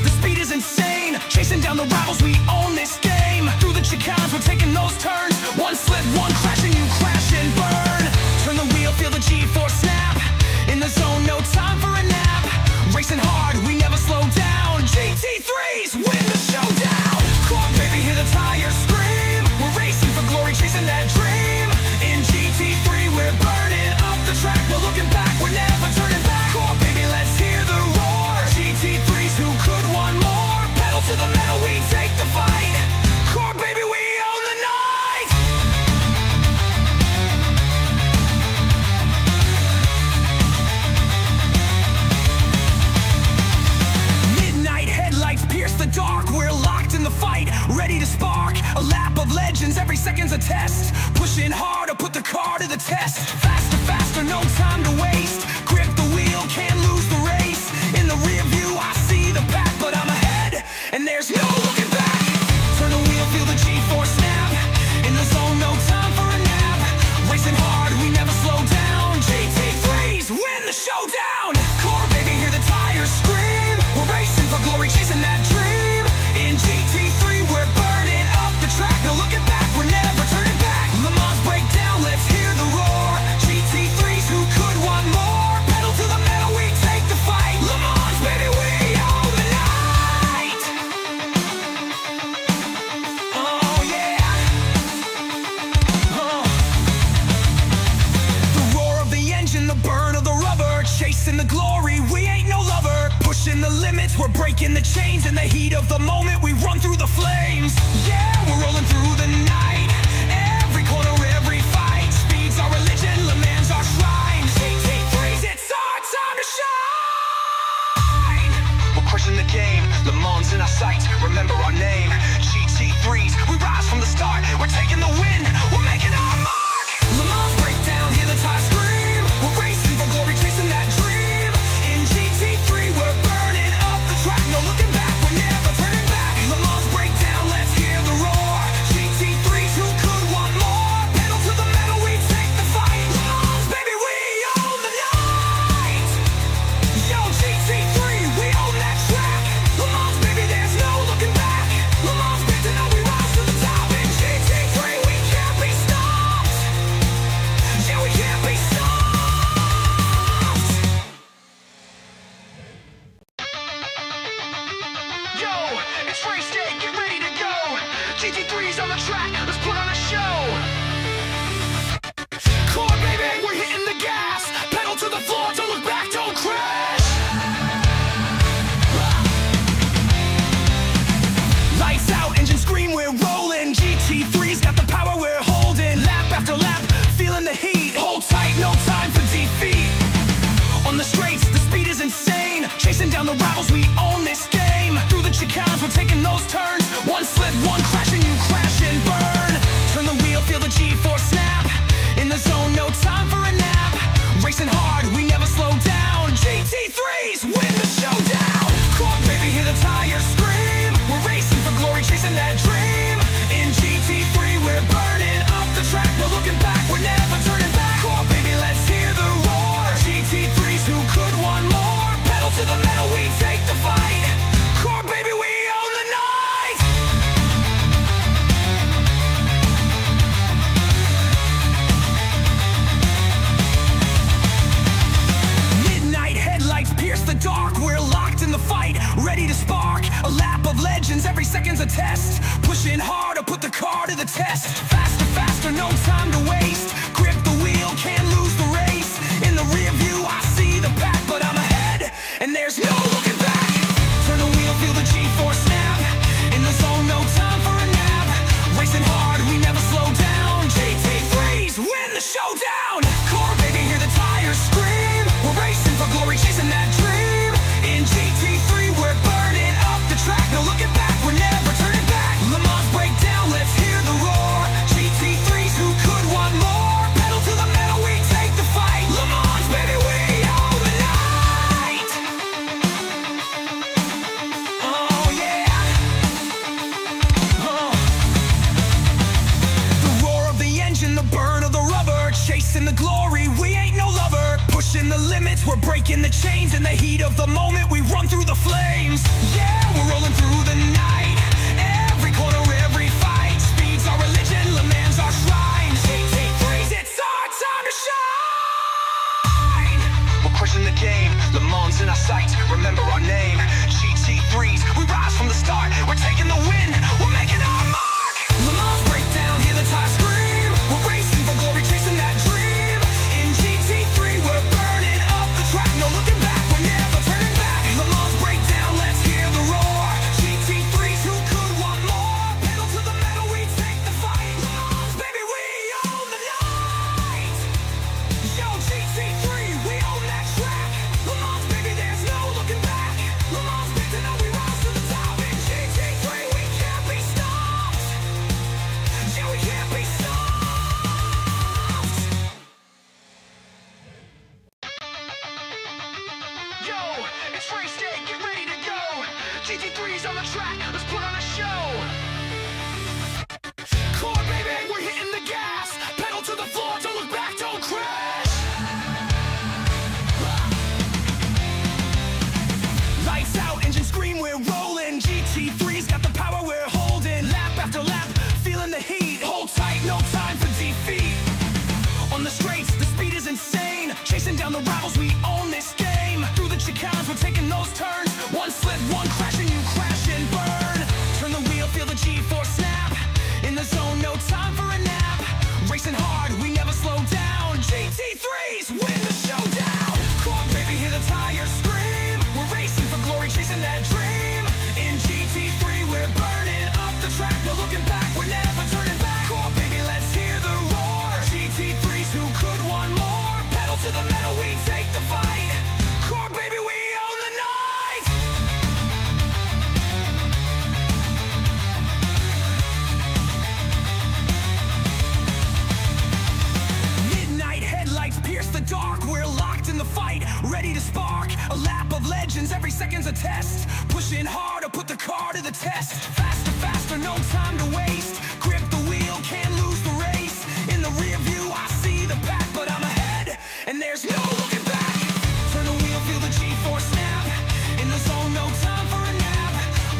the speed is insane. Chasing down the rivals, we own this game. Through the chicanes, we're taking those turns. One slip, one crash, and you crash and burn. Turn the wheel, feel the G-force snap. In the zone, no time for a nap. Racing hard, we never slow down. GT3s win the showdown. Come on, baby, hear the tires scream. We're racing for glory, chasing that dream. In GT3, we're burning up the track. We're looking back, we're never turning back. Come on, baby, let's hear the roar. GT3s, who could want more? Pedal to the metal, we take the fight. Come on, baby, we own the night. Midnight headlights pierce the dark. We're locked in the fight, ready to spark. A lap of legends, every second's a test. Pushing hard to put the car to the test. Faster, faster, no time to waste. Grip the wheel, can't lose the race. In the rear view, I see the path, but I'm ahead, and there's no looking back. Turn the wheel, feel the G-force snap. In the zone, no time for a nap. Racing hard, we never slow down. GT3s win the showdown. Core, baby, hear the tires scream. We're racing for glory, chasing that dream. In GT3, we're burning up the track. No looking back, we're never turning back. Le Mans breakdown, let's hear the roar. GT3s, who could want more? Pedal to the metal, we take the fight. Le Mans, baby, we own the night. Oh yeah. The roar of the engine, the burn of the rubber. Chasing the glory, we ain't no lover. Pushing the limits, we're breaking the chains. In the heat of the moment, we run through the flames. Yeah, we're rolling through the night. Every corner, every fight. Speed's our religion, Le Mans our shrine. GT3s, it's our time to shine. We're crushing the game, Le Mans in our sights. Remember our name, GT3s. We rise from the start, we're taking the win. We're making our mark. Le Mans breakdown, hear the tires scream. We're racing for glory, chasing that dream. In GT3, we're burning up the track. No looking back, we're never turning back. Le Mans breakdown, let's hear the roar. GT3s, who could want more? Pedal to the metal, we take the fight. Le Mans, baby, we own the night. Yo, GT3, we own that track. Le Mans, baby, there's no looking back. Le Mans breakdown, we rise to the top. In GT3, we can't be stopped. Yeah, we can't be stopped. Yo, it's race day, get ready to go. GT3's on the track, let's put on a show. Come on, baby, we're hitting the gas. Pedal to the floor, don't look back, don't crash. Lights out, engine scream, we're rolling. GT3's got the power we're holding. Lap after lap, feeling the heat. Hold tight, no time for defeat. On the straights, the speed is insane. Chasing down the rivals, we own this game. Through the chicanes, we're taking those turns. One slip, one crash, and you crash and burn. Turn the wheel, feel the G-force snap. In the zone, no time for a nap. Racing hard, we never slow down. GT3s win the showdown. Come on, baby, hear the tires scream. We're racing for glory, chasing that dream. In GT3, we're burning up the track. No looking back, we're never turning back. Come on, baby, let's hear the roar. GT3s, who could want more? Pedal to the metal, we take the fight. Come on, baby, we own the night. Midnight headlights pierce the dark. We're locked in the fight, ready to spark. A lap of legends, every second's a test. Pushing hard to put the car to the test. Faster, faster, no time to waste. Grip the wheel, can't lose the race. In the rear view, I see the path, but I'm ahead, and there's no looking back. Turn the wheel, feel the G-force snap. In the zone, no time for a nap. Racing hard, we never slow down. GT3s win the showdown. Core, baby, hear the tires scream. We're racing for glory, chasing that dream. In GT3, we're burning up the track. No looking back, we're never turning back. Le Mans breakdown, let's hear the roar. GT3s, who could want more? Pedal to the metal, we take the fight. Le Mans, baby, we own the night. Oh yeah. The roar of the engine, the burn of the rubber. Chasing the glory, we ain't no lover. Pushing the limits, we're breaking the chains. In the heat of the moment, we run through the flames. Yeah, we're GT3's on the track, let's put on a show. Core, baby, we're hitting the gas. Pedal to the floor, don't look back, don't crash. Lights out, engine scream, we're rolling. GT3's got the power, we're holding. Lap after lap, feeling the heat. Hold tight, no time for defeat. On the straights, the speed is insane. Chasing down the rivals, we own this game. Through the chicanes, we're taking those turns. One slip, one crash, and you crash and burn. Turn the wheel, feel the G-force snap. In the zone, no time for a nap. Racing hard, we never slow down. GT3s win the showdown. Come on, baby, hear the tires scream. We're racing for glory, chasing that dream. In GT3, we're burning up the track. No looking back, we're never turning back. Come on, baby, let's hear the roar. GT3s, who could want more? Pedal to the metal, we take the fight. Core, baby, we own the night. Midnight headlights pierce the dark. We're locked in the fight, ready to spark. A lap of legends, every second's a test. Pushing hard to put the car to the test. Faster, faster, no time to waste. Grip the wheel, can't lose the race. In the rear view, I see the pack, but I'm ahead, and there's no looking back. Turn the wheel, feel the G-force snap. In the zone, no time for a nap.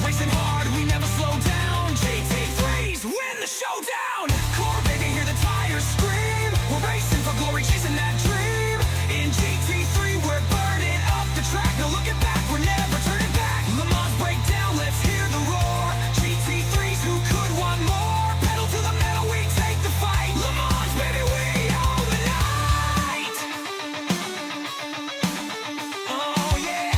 Racing hard, we never slow down. GT3s win the showdown. Core, baby, hear the tires scream. We're racing for glory, chasing that dream. In GT3, we're burning up the track. No looking back, we're never turning back. Le Mans breakdown, let's hear the roar. GT3s, who could want more? Pedal to the metal, we take the fight. Le Mans, baby, we own the night. Oh yeah.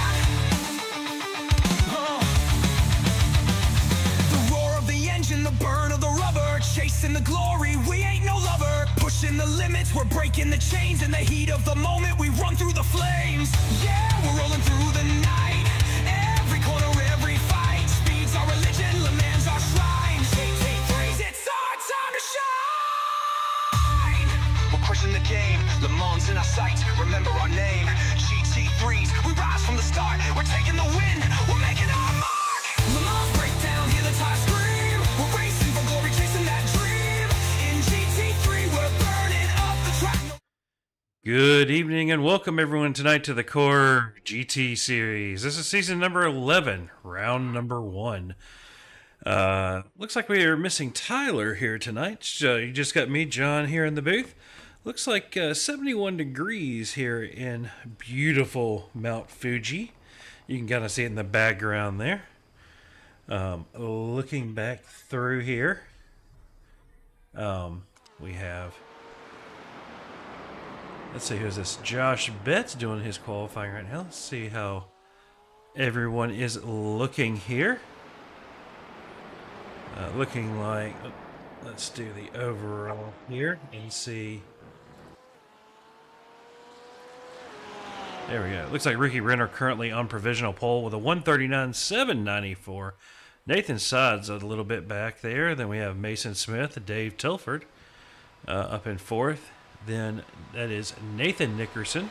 The roar of the engine, the burn of the rubber. Chasing the glory, we ain't no lover. Pushing the limits, we're breaking the chains. In the heat of the moment, we run through the flames. Yeah, we're rolling through the night. Every corner, every fight. Speed's our religion, Le Mans our shrine. GT3s, it's our time to shine. We're crushing the game, Le Mans in our sights. Remember our name, GT3s. We rise from the start, we're taking the win. We're making our mark. Le Mans breakdown, hear the tires scream. We're racing for glory, chasing that dream. In GT3, we're burning up the track. Good evening and welcome everyone tonight to the Core GT series. This is season number 11, round number 1. Looks like we are missing Tyler here tonight. So you just got me, John, here in the booth. Looks like 71 degrees here in beautiful Mount Fuji. You can kind of see it in the background there. Looking back through here, we have... Let's see, who's this? Josh Betts doing his qualifying right now. Let's see how everyone is looking here. Looking like, let's do the overall here and see. There we go. Looks like Ricky Renner currently on provisional pole with a 139.794. Nathan Sides a little bit back there. Then we have Mason Smith, Dave Tilford up in 4th. Then that is Nathan Nickerson,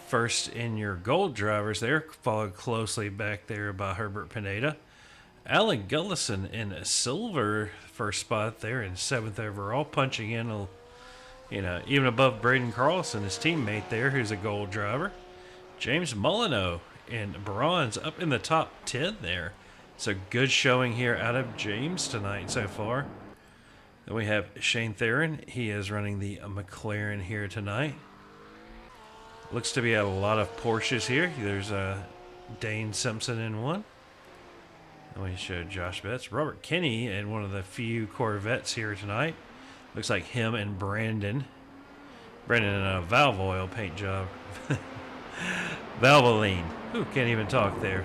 first in your gold drivers there, followed closely back there by Herbert Pineda. Alan Gullison in a silver first spot there in 7th overall, punching in, even above Braden Carlson, his teammate there, who's a gold driver. James Molyneux in bronze up in the top 10 there. So good showing here out of James tonight so far. Then we have Shane Theron. He is running the McLaren here tonight. Looks to be a lot of Porsches here. There's Dane Simpson in one. And we show Josh Betts. Robert Kinney in one of the few Corvettes here tonight. Looks like him and Brandon. Brandon in a valve oil paint job. Valvoline. Ooh, can't even talk there.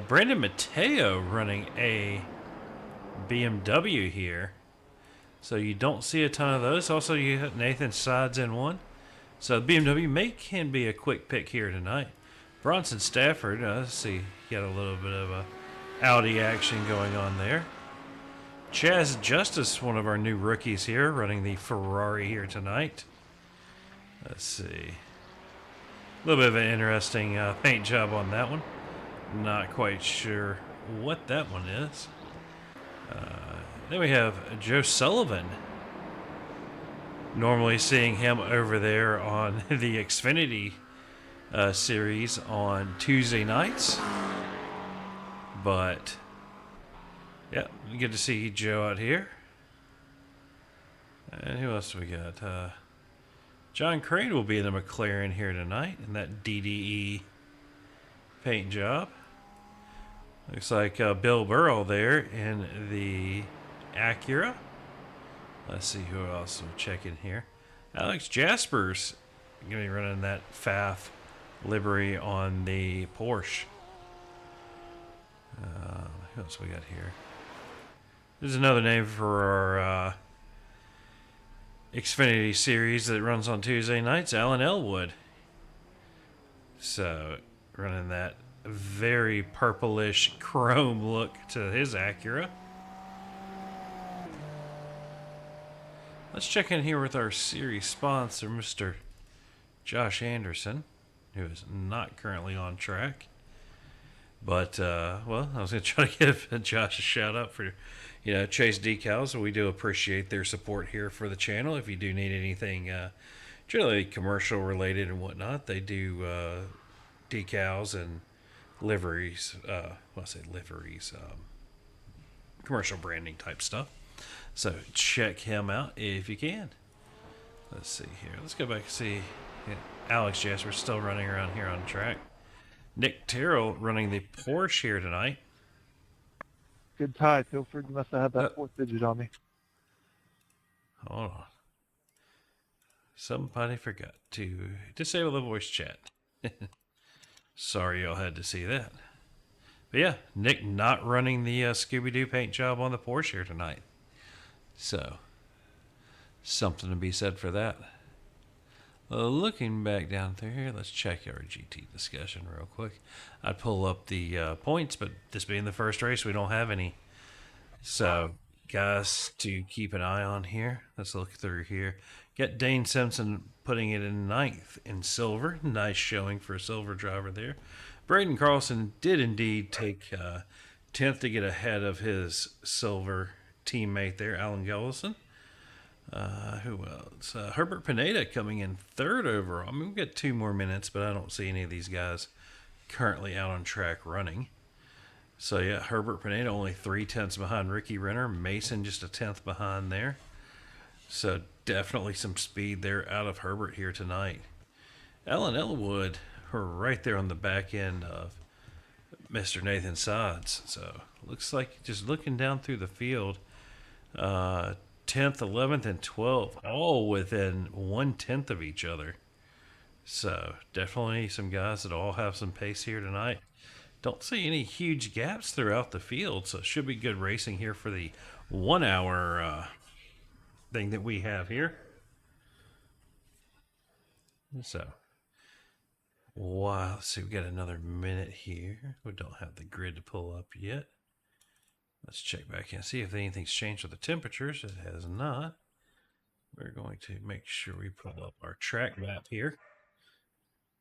Brandon Mateo running a BMW here. So you don't see a ton of those. Also, you have Nathan Sides in one. So BMW can be a quick pick here tonight. Bronson Stafford, let's see, got a little bit of a Audi action going on there. Chaz Justice, one of our new rookies here, running the Ferrari here tonight. Let's see. A little bit of an interesting paint job on that one. Not quite sure what that one is. Then we have Joe Sullivan. Normally seeing him over there on the Xfinity series on Tuesday nights. But, yeah, good to see Joe out here. And who else do we got? John Crane will be in the McLaren here tonight in that DDE paint job. Looks like Bill Burrell there in the Acura. Let's see who else will check in here. Alex Jaspers going to be running that FAF livery on the Porsche. Who else we got here? There's another name for our Xfinity series that runs on Tuesday nights, Alan Elwood. So, running that very purplish chrome look to his Acura. Let's check in here with our series sponsor, Mr. Josh Anderson, who is not currently on track. But, well, I was going to try to give Josh a shout out for, Chase Decals. We do appreciate their support here for the channel. If you do need anything generally commercial related and whatnot, they do decals and liveries. Commercial branding type stuff. So check him out if you can. Let's see here. Let's go back and see. Yeah, Alex Jasper still running around here on track. Nick Terrell running the Porsche here tonight. Good tie. Tilford, you must have had that fourth digit on me. Hold on. Somebody forgot to disable the voice chat. Sorry y'all had to see that. But yeah, Nick not running the Scooby-Doo paint job on the Porsche here tonight. So, something to be said for that. Looking back down through here, let's check our GT discussion real quick. I'd pull up the points, but this being the first race, we don't have any. So, guys, to keep an eye on here, let's look through here. Get Dane Simpson putting it in ninth in silver. Nice showing for a silver driver there. Braden Carlson did indeed take 10th to get ahead of his silver teammate there, Alan Gellison. Who else? Herbert Pineda coming in third overall. I mean, we've got 2 more minutes, but I don't see any of these guys currently out on track running. So, yeah, Herbert Pineda only 3/10 behind Ricky Renner. Mason just a 10th behind there. So, definitely some speed there out of Herbert here tonight. Alan Elwood, right there on the back end of Mr. Nathan Sods. So, looks like just looking down through the field, 10th, 11th, and 12th, all within 1/10 of each other. So definitely some guys that all have some pace here tonight. Don't see any huge gaps throughout the field, so it should be good racing here for the 1 hour thing that we have here. So, wow, let's see, we got another minute here. We don't have the grid to pull up yet. Let's check back and see if anything's changed with the temperatures. It has not. We're going to make sure we pull up our track map here.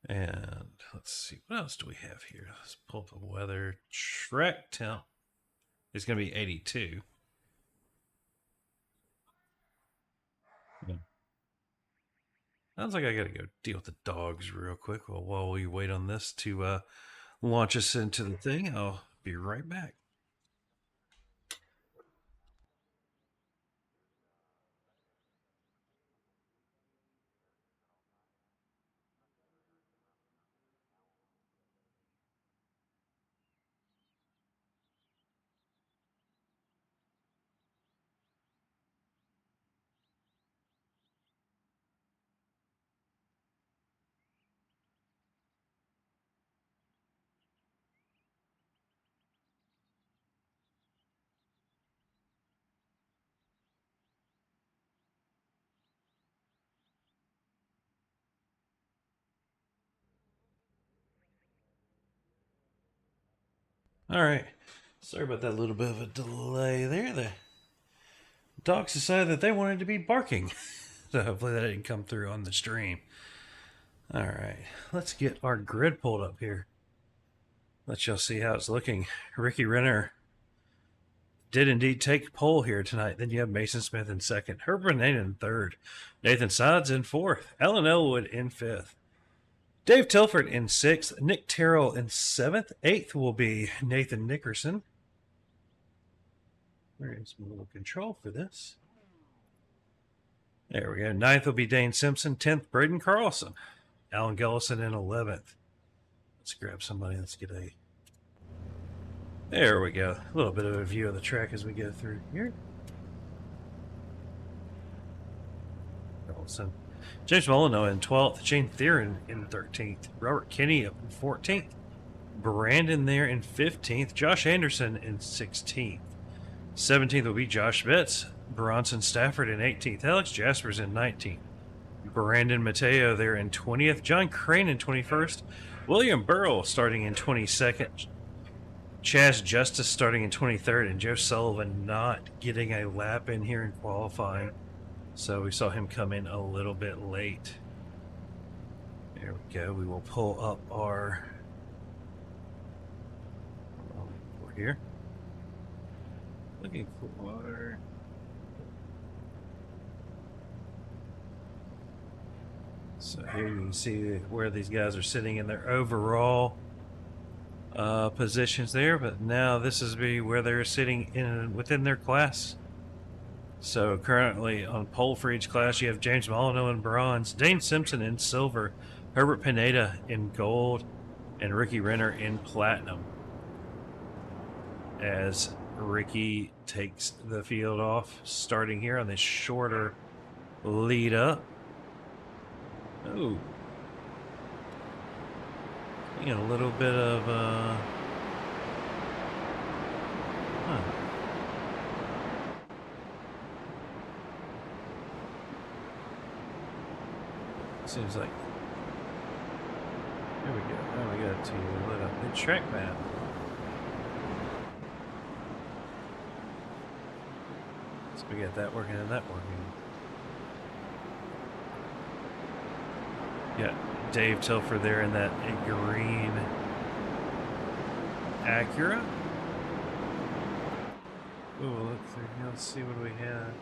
And let's see, what else do we have here? Let's pull up the weather. Track temp is going to be 82. Sounds like I got to go deal with the dogs real quick. Well, while we wait on this to launch us into the thing, I'll be right back. All right. Sorry about that little bit of a delay there. The dogs decided that they wanted to be barking. So hopefully that didn't come through on the stream. All right. Let's get our grid pulled up here. Let y'all see how it's looking. Ricky Renner did indeed take pole here tonight. Then you have Mason Smith in second, Herbert Pineda in third, Nathan Sides in fourth, Alan Elwood in fifth, Dave Tilford in sixth, Nick Terrell in seventh. Eighth will be Nathan Nickerson. There is a little control for this. There we go. Ninth will be Dane Simpson. 10th, Braden Carlson. Alan Gellison in 11th. Let's grab somebody. Let's get a... There we go. A little bit of a view of the track as we go through here. Carlson. James Molyneux in 12th. Shane Theron in 13th. Robert Kinney up in 14th. Brandon there in 15th. Josh Anderson in 16th. 17th will be Josh Betts. Bronson Stafford in 18th. Alex Jaspers in 19th. Brandon Mateo there in 20th. John Crane in 21st. William Burrell starting in 22nd. Chaz Justice starting in 23rd. And Joe Sullivan not getting a lap in here in qualifying. So we saw him come in a little bit late. There we go. We will pull up our... We're here. Looking for... So here you can see where these guys are sitting in their overall positions there, but now this is where they're sitting within their class. So currently on pole for each class, you have James Molyneux in bronze, Dane Simpson in silver, Herbert Pineda in gold, and Ricky Renner in platinum. As Ricky takes the field off, starting here on this shorter lead up. Oh, a little bit of seems like here we go. Now we got to let up the track map. So we got that working and that working. Yeah, Dave Tilford there in that green Acura. Oh, look there. Let's see what we have.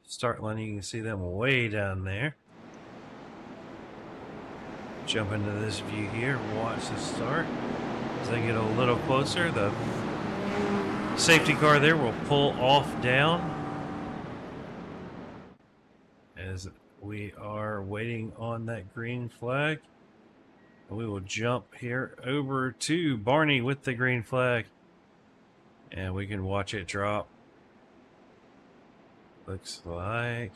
Start line, you can see them way down there. Jump into this view here, watch the start. As they get a little closer, the safety car there will pull off down as we are waiting on that green flag. We will jump here over to Barney with the green flag and we can watch it drop. Looks like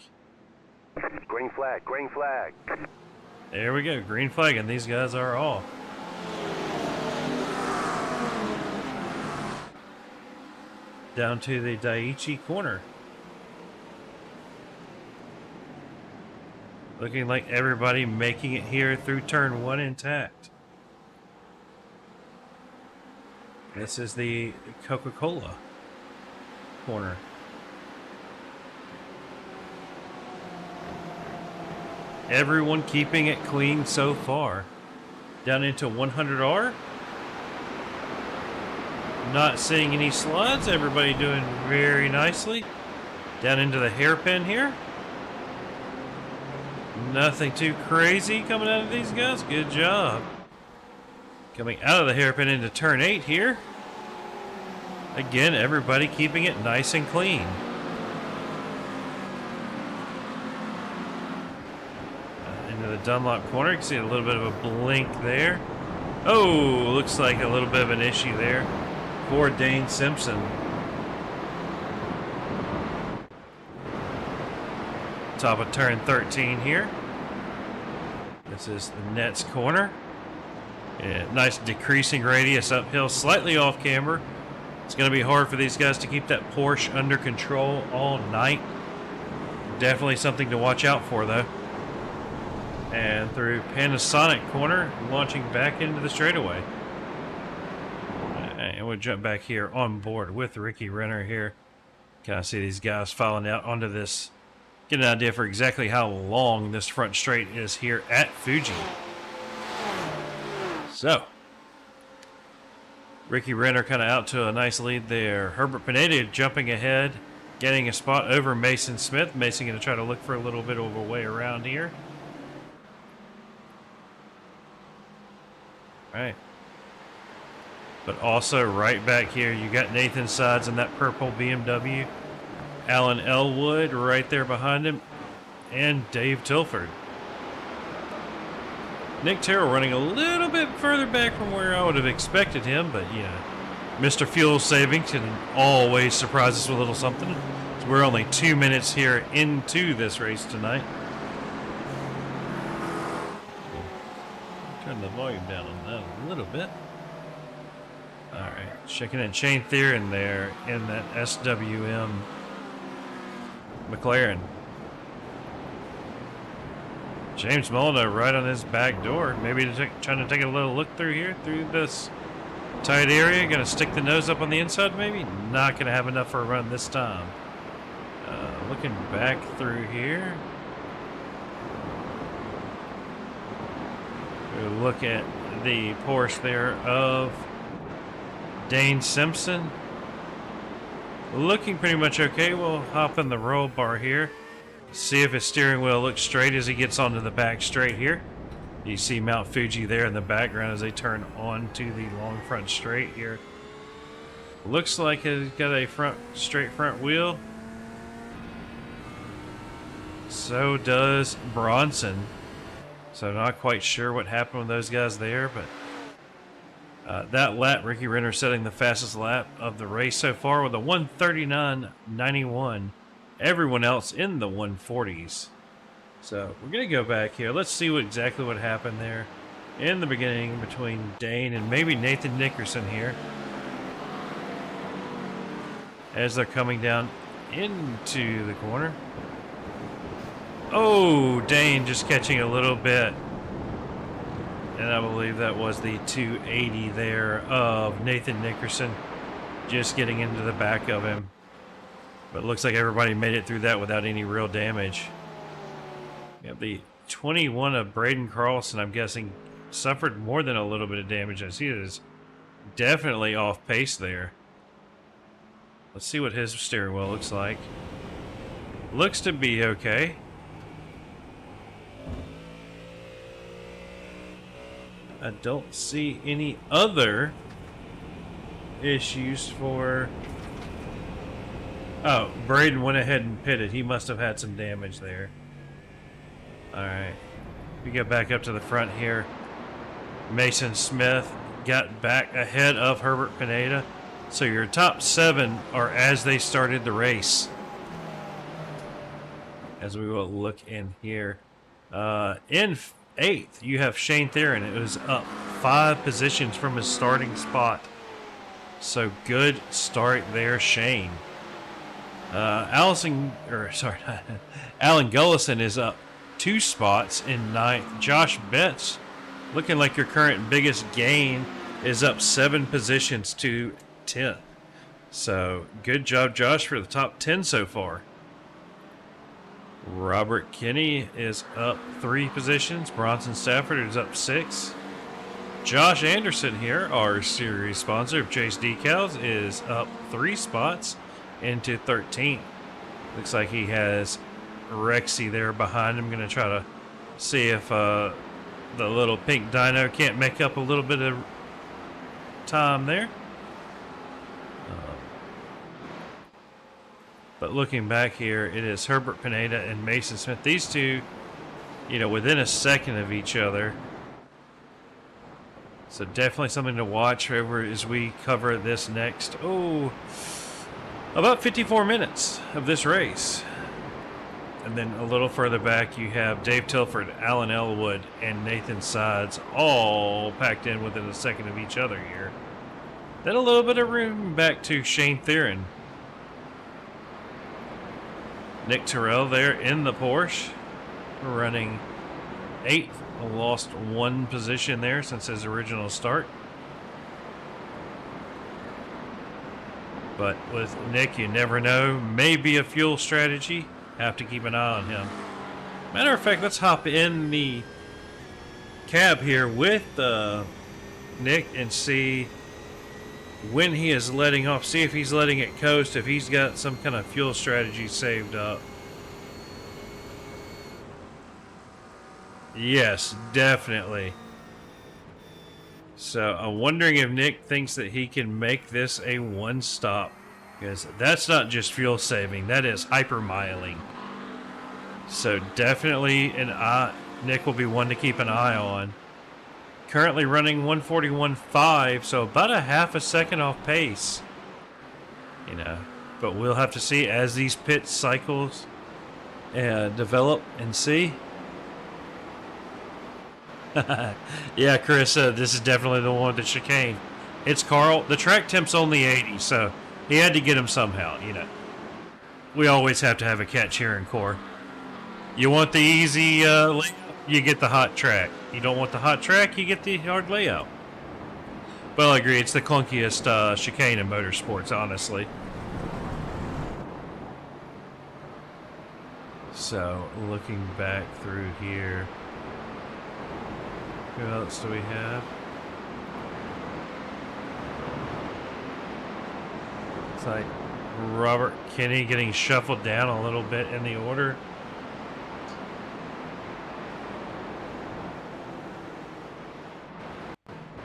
green flag, green flag. There we go, green flag, and these guys are off. Down to the Daiichi corner. Looking like everybody making it here through turn one intact. This is the Coca-Cola corner. Everyone keeping it clean so far. Down into 100R. Not seeing any slides. Everybody doing very nicely. Down into the hairpin here. Nothing too crazy coming out of these guys. Good job. Coming out of the hairpin into turn 8 here. Again, everybody keeping it nice and clean. Into the Dunlop corner. You can see a little bit of a blink there. Oh, looks like a little bit of an issue there for Dane Simpson. Top of turn 13 here. This is the Nets corner. Yeah, nice decreasing radius uphill, slightly off camber. It's going to be hard for these guys to keep that Porsche under control all night. Definitely something to watch out for though. And through Panasonic corner, launching back into the straightaway. And we'll jump back here on board with Ricky Renner here. Kind of see these guys filing out onto this get an idea for exactly how long this front straight is here at Fuji. So, Ricky Renner kind of out to a nice lead there. Herbert Pineda jumping ahead, getting a spot over Mason Smith. Mason going to try to look for a little bit of a way around here. Right. But also right back here, you got Nathan Sides in that purple BMW. Alan Elwood right there behind him. And Dave Tilford. Nick Terrell running a little bit further back from where I would have expected him, but you know, Mr. Fuel Savings can always surprise us with a little something. So we're only 2 minutes here into this race tonight. Turn the volume down on that a little bit. Alright, checking in Shane Theron there in that SWM McLaren. James Molyneux right on his back door. Maybe trying to take a little look through here, through this tight area. Going to stick the nose up on the inside maybe. Not going to have enough for a run this time. Looking back through here. We'll look at the Porsche there of Dane Simpson. Looking pretty much okay. We'll hop in the roll bar here. See if his steering wheel looks straight as he gets onto the back straight here. You see Mount Fuji there in the background as they turn onto the long front straight here. Looks like it's got a straight front wheel. So does Bronson. So not quite sure what happened with those guys there, but that lap, Ricky Renner setting the fastest lap of the race so far with a 1:39.91. Everyone else in the 140s. So we're going to go back here. Let's see exactly what happened there in the beginning between Dane and maybe Nathan Nickerson here. As they're coming down into the corner. Oh, Dane just catching a little bit. And I believe that was the 280 there of Nathan Nickerson just getting into the back of him. But it looks like everybody made it through that without any real damage. We have the 21 of Braden Carlson, I'm guessing, suffered more than a little bit of damage. I see it is definitely off pace there. Let's see what his steering wheel looks like. Looks to be okay. I don't see any other issues for... Oh, Braden went ahead and pitted. He must have had some damage there. Alright. We get back up to the front here. Mason Smith got back ahead of Herbert Pineda. So your top 7 are as they started the race. As we will look in here. In 8th, you have Shane Theron. It was up 5 positions from his starting spot. So good start there, Shane. Alan Gullison is up 2 spots in 9th. Josh Betts, looking like your current biggest gain, is up 7 positions to 10th. So good job, Josh, for the top 10 so far. Robert Kinney is up 3 positions. Bronson Stafford is up 6. Josh Anderson here, our series sponsor of Chase Decals, is up 3 spots into 13th. Looks like he has Rexy there behind him. Going to try to see if the little pink dyno can't make up a little bit of time there. But looking back here, it is Herbert Pineda and Mason Smith. These two, you know, within a second of each other. So definitely something to watch over as we cover this next, about 54 minutes of this race. And then a little further back, you have Dave Tilford, Alan Elwood, and Nathan Sides all packed in within a second of each other here. Then a little bit of room back to Shane Theron. Nick Terrell there in the Porsche, running 8th. Lost 1 position there since his original start. But with Nick, you never know. Maybe a fuel strategy. have to keep an eye on him. Matter of fact, let's hop in the cab here with Nick and see when he is letting off. See if he's letting it coast, if he's got some kind of fuel strategy saved up. Yes, definitely. So I'm wondering if Nick thinks that he can make this a one-stop, because that's not just fuel saving, that is hypermiling. So definitely Nick will be one to keep an eye on. Currently running 141.5, so about a half a second off pace. You know, but we'll have to see as these pit cycles develop and see. Yeah, Chris, this is definitely the one with the chicane. It's Carl. The track temp's only 80, so he had to get him somehow, you know. We always have to have a catch here in core. You want the easy layout, you get the hot track. You don't want the hot track, you get the hard layout. But I'll agree, it's the clunkiest chicane in motorsports, honestly. So, looking back through here. Who else do we have? It's like Robert Kinney getting shuffled down a little bit in the order.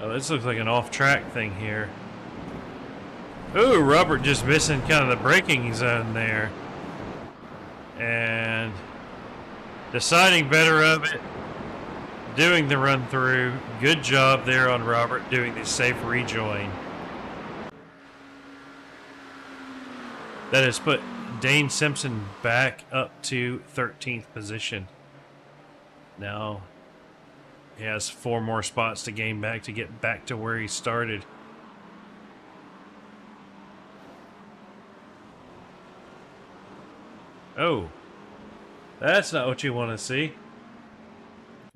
Oh, this looks like an off-track thing here. Ooh, Robert just missing kind of the braking zone there. And deciding better of it. Doing the run through. Good job there on Robert doing the safe rejoin. That has put Dane Simpson back up to 13th position. Now he has 4 more spots to gain back to get back to where he started. Oh, that's not what you want to see.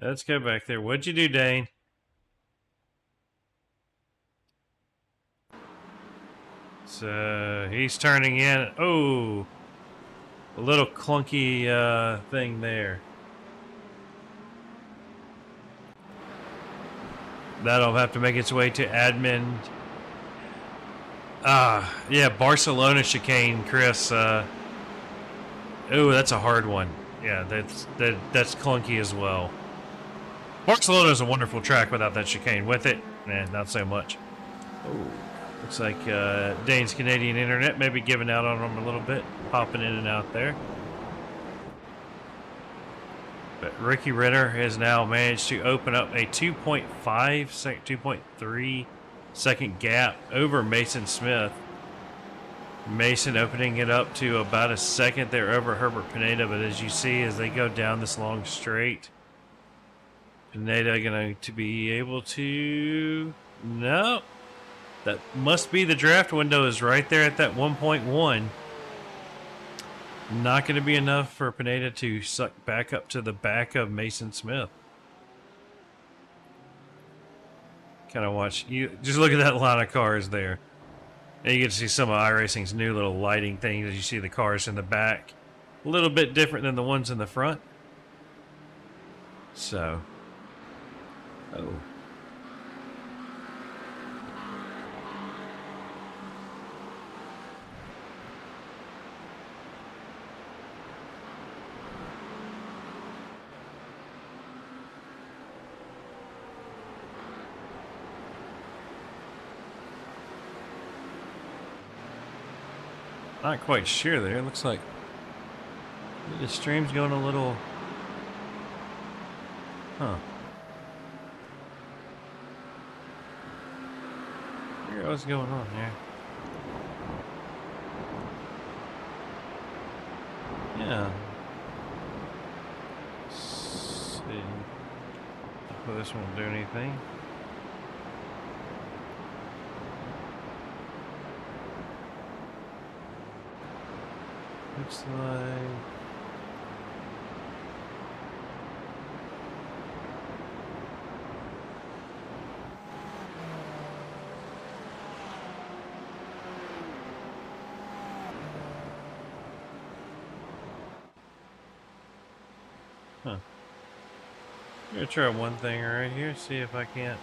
Let's go back there. What'd you do, Dane? So he's turning in. Oh, a little clunky thing there. That'll have to make its way to admin. Yeah, Barcelona chicane, Chris. Oh, that's a hard one. Yeah, that's clunky as well. Barcelona is a wonderful track without that chicane. With it, not so much. Oh, looks like Dane's Canadian internet may be giving out on him a little bit, popping in and out there. But Ricky Renner has now managed to open up a 2.3 second gap over Mason Smith. Mason opening it up to about a second there over Herbert Pineda, but as you see, as they go down this long straight, Pineda going to be able to... No. That must be the draft window is right there at that 1.1. Not going to be enough for Pineda to suck back up to the back of Mason Smith. Kind of watch. You just look at that line of cars there. And you get to see some of iRacing's new little lighting things as you see the cars in the back. A little bit different than the ones in the front. So... Oh. Not quite sure there. It looks like the stream's going a little... Huh. What's going on here? Yeah. Let's see. Hopefully this won't do anything. Looks like... Huh. I'm gonna try one thing right here, see if I can't.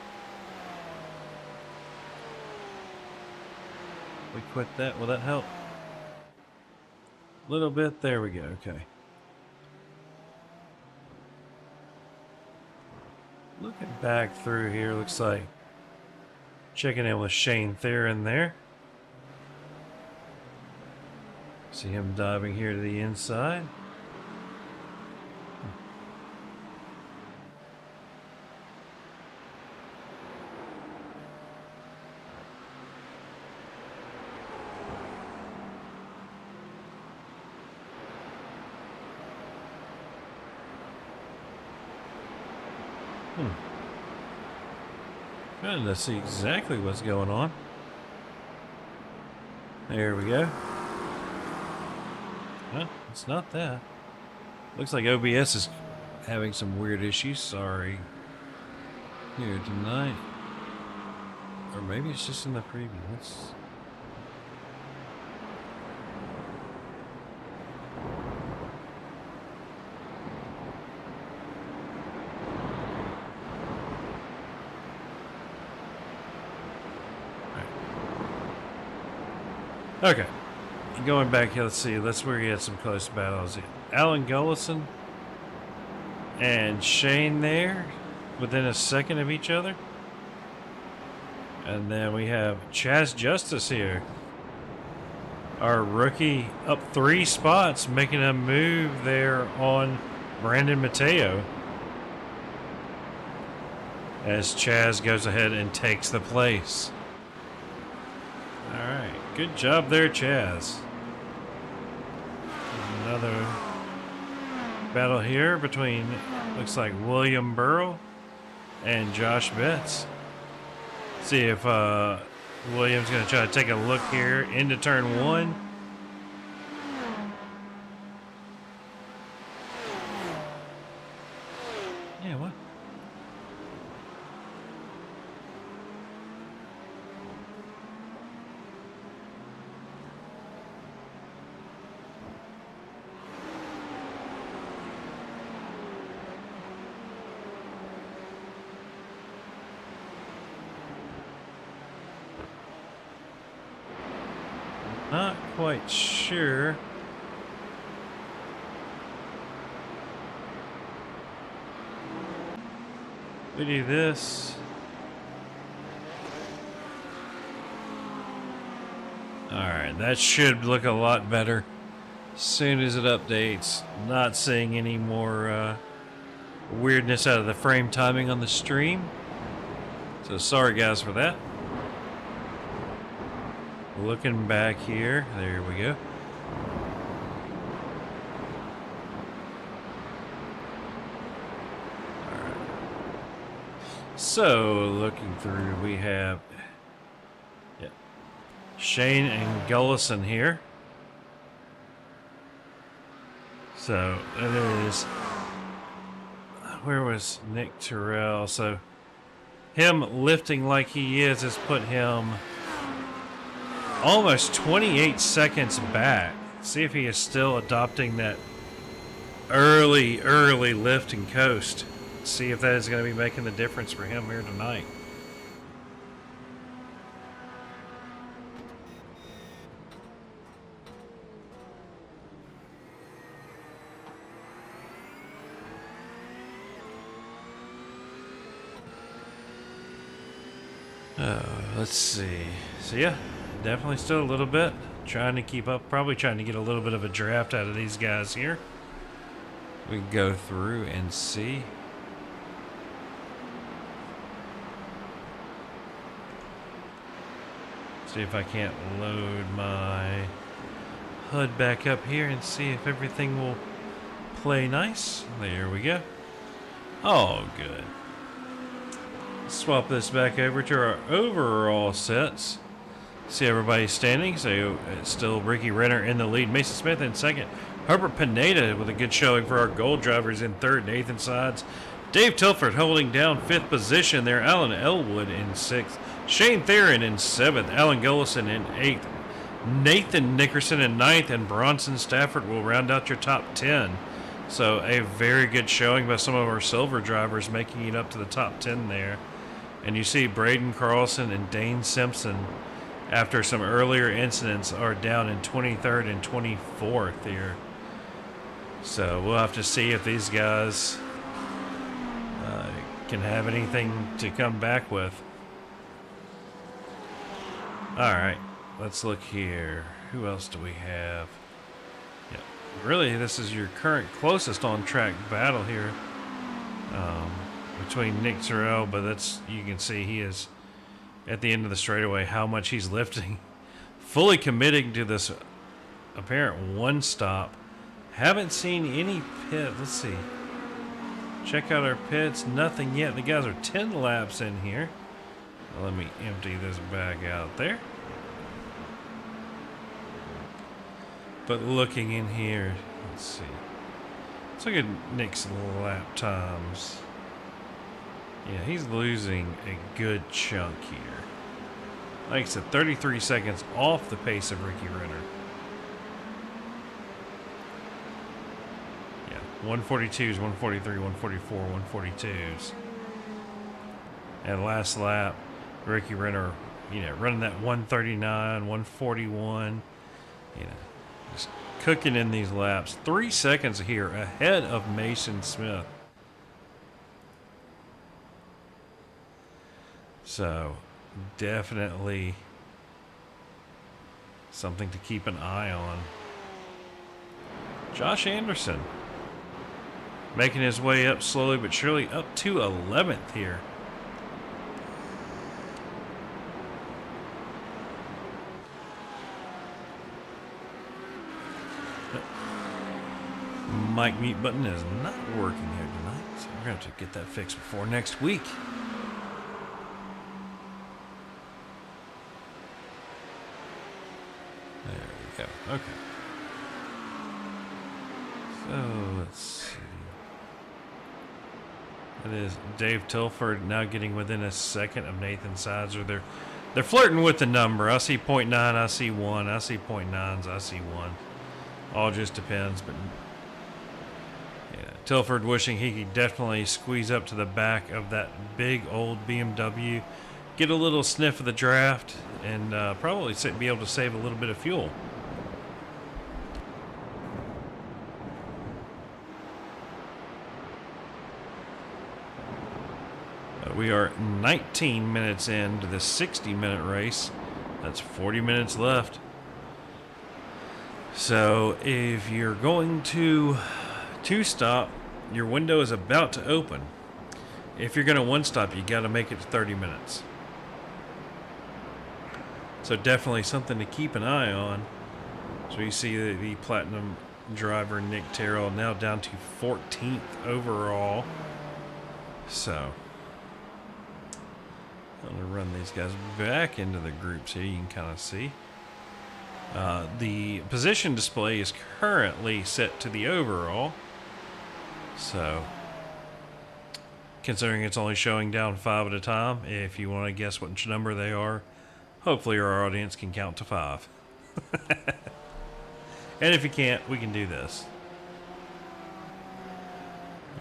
We quit that. Will that help? A little bit. There we go. Okay. Looking back through here, looks like checking in with Shane Theron there. See him diving here to the inside. Trying to see exactly what's going on. There we go. Well, it's not that. Looks like OBS is having some weird issues. Sorry. Here tonight. Or maybe it's just in the preview. Let's... Okay, going back here, let's see, that's where he had some close battles. Alan Gullison and Shane there, within a second of each other. And then we have Chaz Justice here, our rookie, up 3 spots, making a move there on Brandon Mateo. As Chaz goes ahead and takes the place. Alright, good job there, Chaz. Another battle here between, looks like William Burrow and Josh Betts. See if William's going to try to take a look here into turn 1. Yeah, what? Not quite sure. We do this. Alright, that should look a lot better as soon as it updates. Not seeing any more weirdness out of the frame timing on the stream. So sorry guys for that. Looking back here, there we go. All right. So looking through, we have Shane and Gullison here. So that is, where was Nick Terrell? So him lifting like he is has put him almost 28 seconds back. See if he is still adopting that early lift and coast. See if that is going to be making the difference for him here tonight. Let's see. So yeah, definitely still a little bit trying to keep up, probably trying to get a little bit of a draft out of these guys here. We can go through and see. See if I can't load my HUD back up here and see if everything will play nice. There we go. Oh, good. Swap this back over to our overall sets. See everybody's standing. So it's still Ricky Renner in the lead. Mason Smith in second. Herbert Pineda with a good showing for our gold drivers in third and eighth insides. Dave Tilford holding down fifth position there. Alan Elwood in sixth. Shane Theron in seventh. Alan Gullison in eighth. Nathan Nickerson in ninth. And Bronson Stafford will round out your top 10. So a very good showing by some of our silver drivers, making it up to the top 10 there. And you see Braden Carlson and Dane Simpson, after some earlier incidents, are down in 23rd and 24th here. So we'll have to see if these guys can have anything to come back with. Alright, let's look here. Who else do we have? Yeah, really, this is your current closest on-track battle here between Nick Terrell, but that's, you can see he is at the end of the straightaway, how much he's lifting. Fully committing to this apparent one stop. Haven't seen any pit. Let's see. Check out our pits. Nothing yet. The guys are 10 laps in here. Let me empty this bag out there. But looking in here, let's see. Let's look at Nick's lap times. Yeah, he's losing a good chunk here. Like I said, 33 seconds off the pace of Ricky Renner. Yeah, 142s, 143, 144, 142s. And last lap, Ricky Renner, running that 139, 141, just cooking in these laps. 3 seconds here ahead of Mason Smith. So, definitely something to keep an eye on. Josh Anderson making his way up slowly but surely up to 11th here. Mic mute button is not working here tonight, so we're going to have to get that fixed before next week. There we go. Okay. So let's see. It is Dave Tilford now getting within a second of Nathan Sizer. They're flirting with the number. I see 0.9, I see 1, I see 0.9s, I see 1. All just depends, but Tilford wishing he could definitely squeeze up to the back of that big old BMW, get a little sniff of the draft, and probably be able to save a little bit of fuel. We are 19 minutes into the 60-minute race. That's 40 minutes left. So if you're going to two-stop, your window is about to open. If you're going to one-stop, you got to make it to 30 minutes. So definitely something to keep an eye on. So you see the Platinum driver Nick Terrell now down to 14th overall. So I'm going to run these guys back into the groups here. You can kind of see. The position display is currently set to the overall. So, considering it's only showing down 5 at a time, if you want to guess what number they are, hopefully our audience can count to 5. And if you can't, we can do this.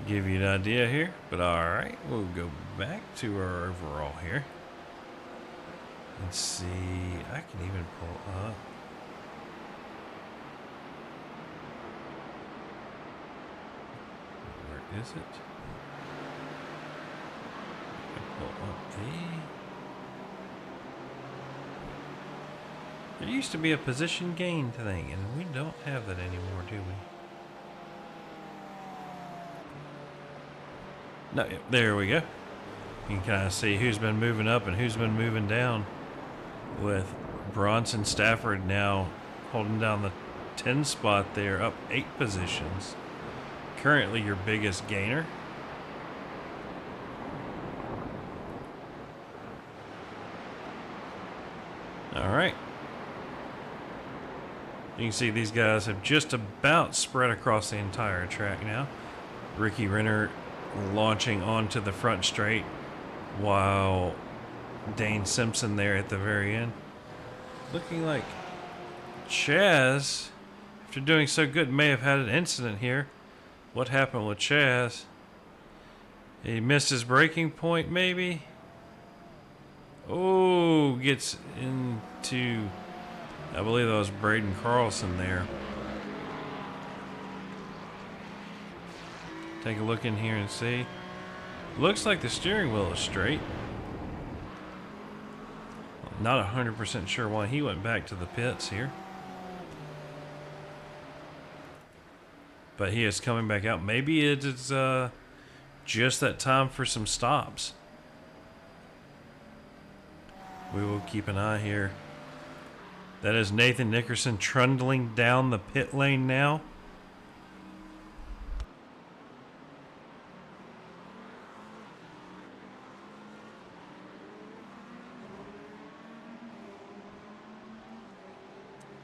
Give you an idea here, but alright, we'll go back to our overall here. Let's see, I can even pull up. Where is it? Pull up There used to be a position gain thing, and we don't have that anymore, do we? No, there we go. You can kind of see who's been moving up and who's been moving down, with Bronson Stafford now holding down the 10 spot there, up 8 positions. Currently your biggest gainer. All right. You can see these guys have just about spread across the entire track now. Ricky Renner launching onto the front straight, while Dane Simpson there at the very end. Looking like Chaz, after doing so good, may have had an incident here. What happened with Chaz? He missed his braking point, maybe? Oh, gets into... I believe that was Braden Carlson there. Take a look in here and see. Looks like the steering wheel is straight. Not 100% sure why he went back to the pits here. But he is coming back out. Maybe it is just that time for some stops. We will keep an eye here. That is Nathan Nickerson trundling down the pit lane now.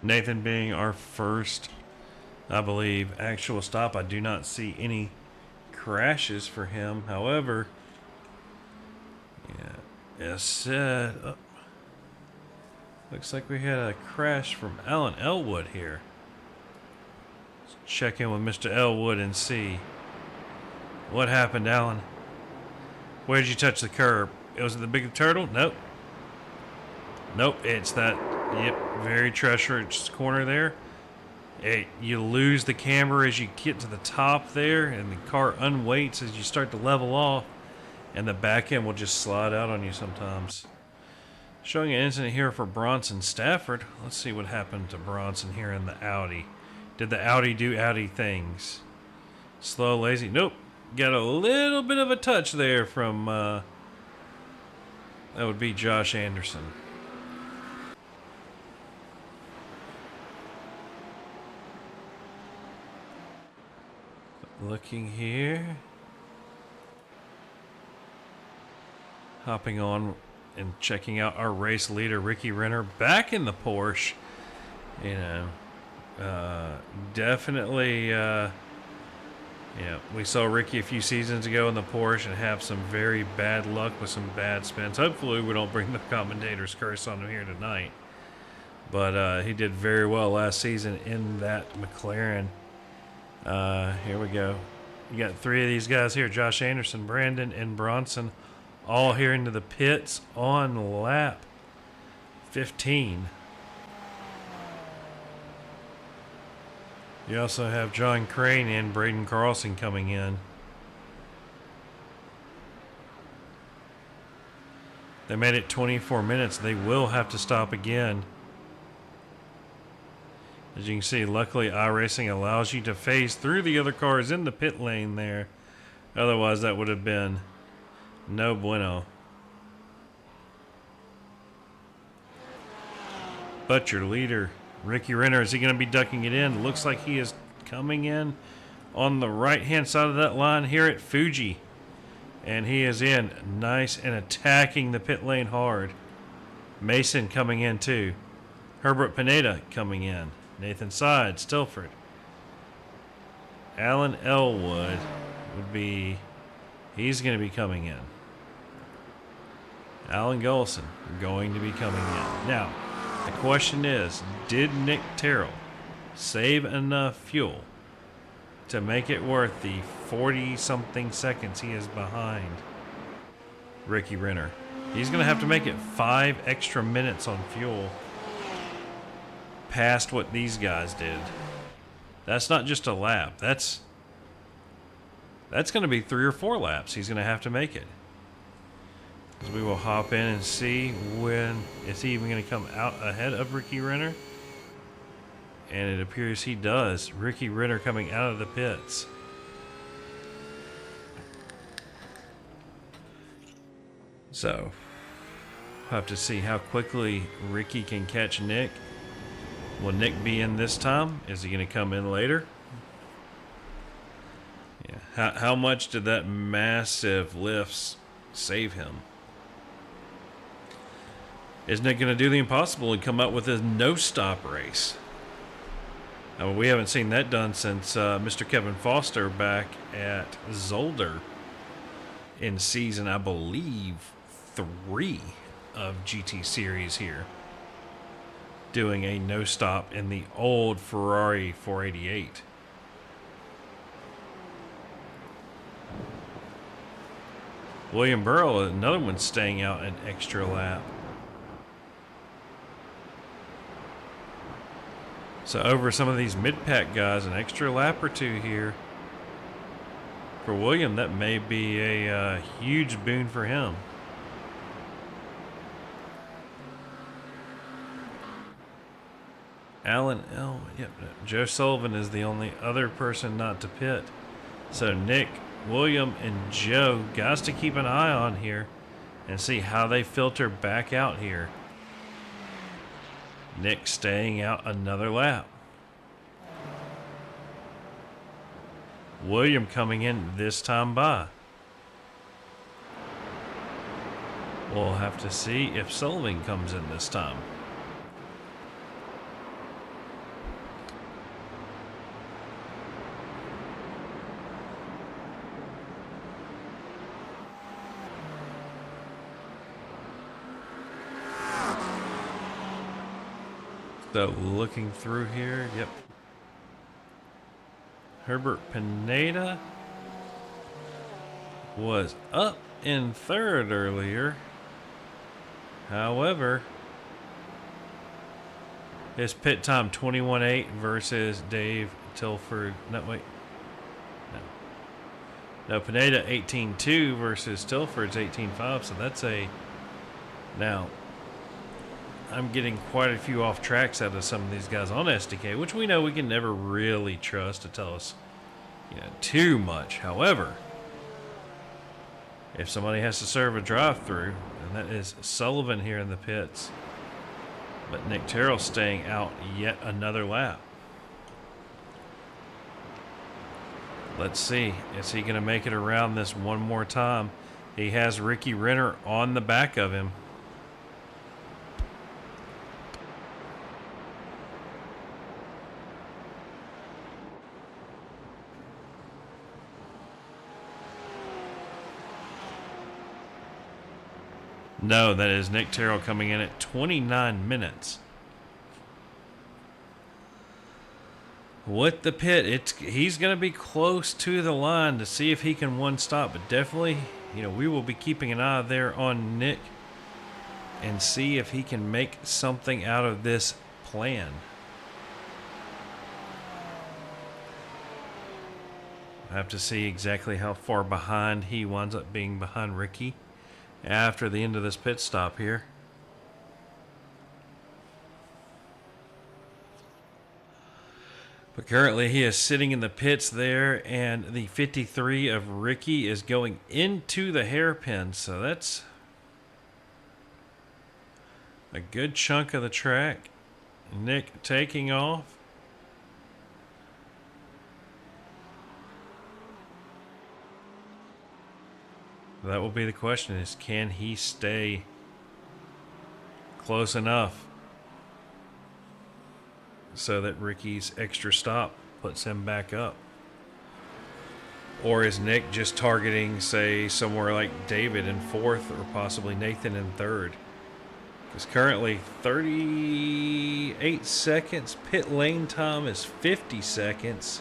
Nathan being our first, I believe, actual stop. I do not see any crashes for him. However, yeah, as said, looks like we had a crash from Alan Elwood here. Let's check in with Mr. Elwood and see what happened, Alan. Where did you touch the curb? Was it the big turtle? Nope. Nope, it's that, yep, very treacherous corner there. You lose the camber as you get to the top there, and the car unweights as you start to level off, and the back end will just slide out on you sometimes. Showing an incident here for Bronson Stafford. Let's see what happened to Bronson here in the Audi. Did the Audi do Audi things? Slow, lazy? Nope. Got a little bit of a touch there from, that would be Josh Anderson. Looking here. Hopping on and checking out our race leader, Ricky Renner, back in the Porsche. You know, definitely, yeah, we saw Ricky a few seasons ago in the Porsche and have some very bad luck with some bad spins. Hopefully we don't bring the commentator's curse on him here tonight. But he did very well last season in that McLaren. Here we go. You got three of these guys here, Josh Anderson, Brandon, and Bronson, all here into the pits on lap 15. You also have John Crane and Braden Carlson coming in. They made it 24 minutes. They will have to stop again. As you can see, luckily iRacing allows you to phase through the other cars in the pit lane there. Otherwise, that would have been no bueno. But your leader, Ricky Renner, is he going to be ducking it in? Looks like he is coming in on the right-hand side of that line here at Fuji. And he is in nice and attacking the pit lane hard. Mason coming in too. Herbert Pineda coming in. Nathan Side, Stilford. Alan Elwood would be, he's going to be coming in. Alan Gullison going to be coming in. Now, the question is, did Nick Terrell save enough fuel to make it worth the 40-something seconds he is behind Ricky Renner? He's going to have to make it 5 extra minutes on fuel past what these guys did. That's not just a lap. That's going to be 3 or 4 laps. He's going to have to make it. As we will hop in and see when is he even going to come out ahead of Ricky Renner. And it appears he does. Ricky Renner coming out of the pits. So, we'll have to see how quickly Ricky can catch Nick. Will Nick be in this time? Is he going to come in later? Yeah. How much did that massive lifts save him? Is Nick going to do the impossible and come up with a no-stop race? We haven't seen that done since Mr. Kevin Foster back at Zolder in season, I believe, 3 of GT Series here. Doing a no-stop in the old Ferrari 488. William Burrow, another one staying out an extra lap. So over some of these mid-pack guys, an extra lap or two here. For William, that may be a huge boon for him. Joe Sullivan is the only other person not to pit. So Nick, William, and Joe, guys to keep an eye on here and see how they filter back out here. Nick staying out another lap. William coming in this time by. We'll have to see if Sullivan comes in this time. So looking through here, yep. Herbert Pineda was up in third earlier. However, his pit time 21.8 versus Dave Tilford. No, wait. No, Pineda 18.2 versus Tilford's 18.5. So that's a... Now, I'm getting quite a few off tracks out of some of these guys on SDK, which we know we can never really trust to tell us, too much. However, if somebody has to serve a drive-through, and that is Sullivan here in the pits, but Nick Terrell staying out yet another lap. Let's see, is he going to make it around this one more time? He has Ricky Renner on the back of him. No, that is Nick Terrell coming in at 29 minutes. With the pit, he's going to be close to the line to see if he can one stop. But definitely, we will be keeping an eye there on Nick and see if he can make something out of this plan. I have to see exactly how far behind he winds up being behind Ricky after the end of this pit stop here. But currently he is sitting in the pits there, and the 53 of Ricky is going into the hairpin. So that's a good chunk of the track. Nick taking off. That will be the question, is can he stay close enough so that Ricky's extra stop puts him back up? Or is Nick just targeting, say, somewhere like David in fourth or possibly Nathan in third? Because currently 38 seconds. Pit lane time is 50 seconds.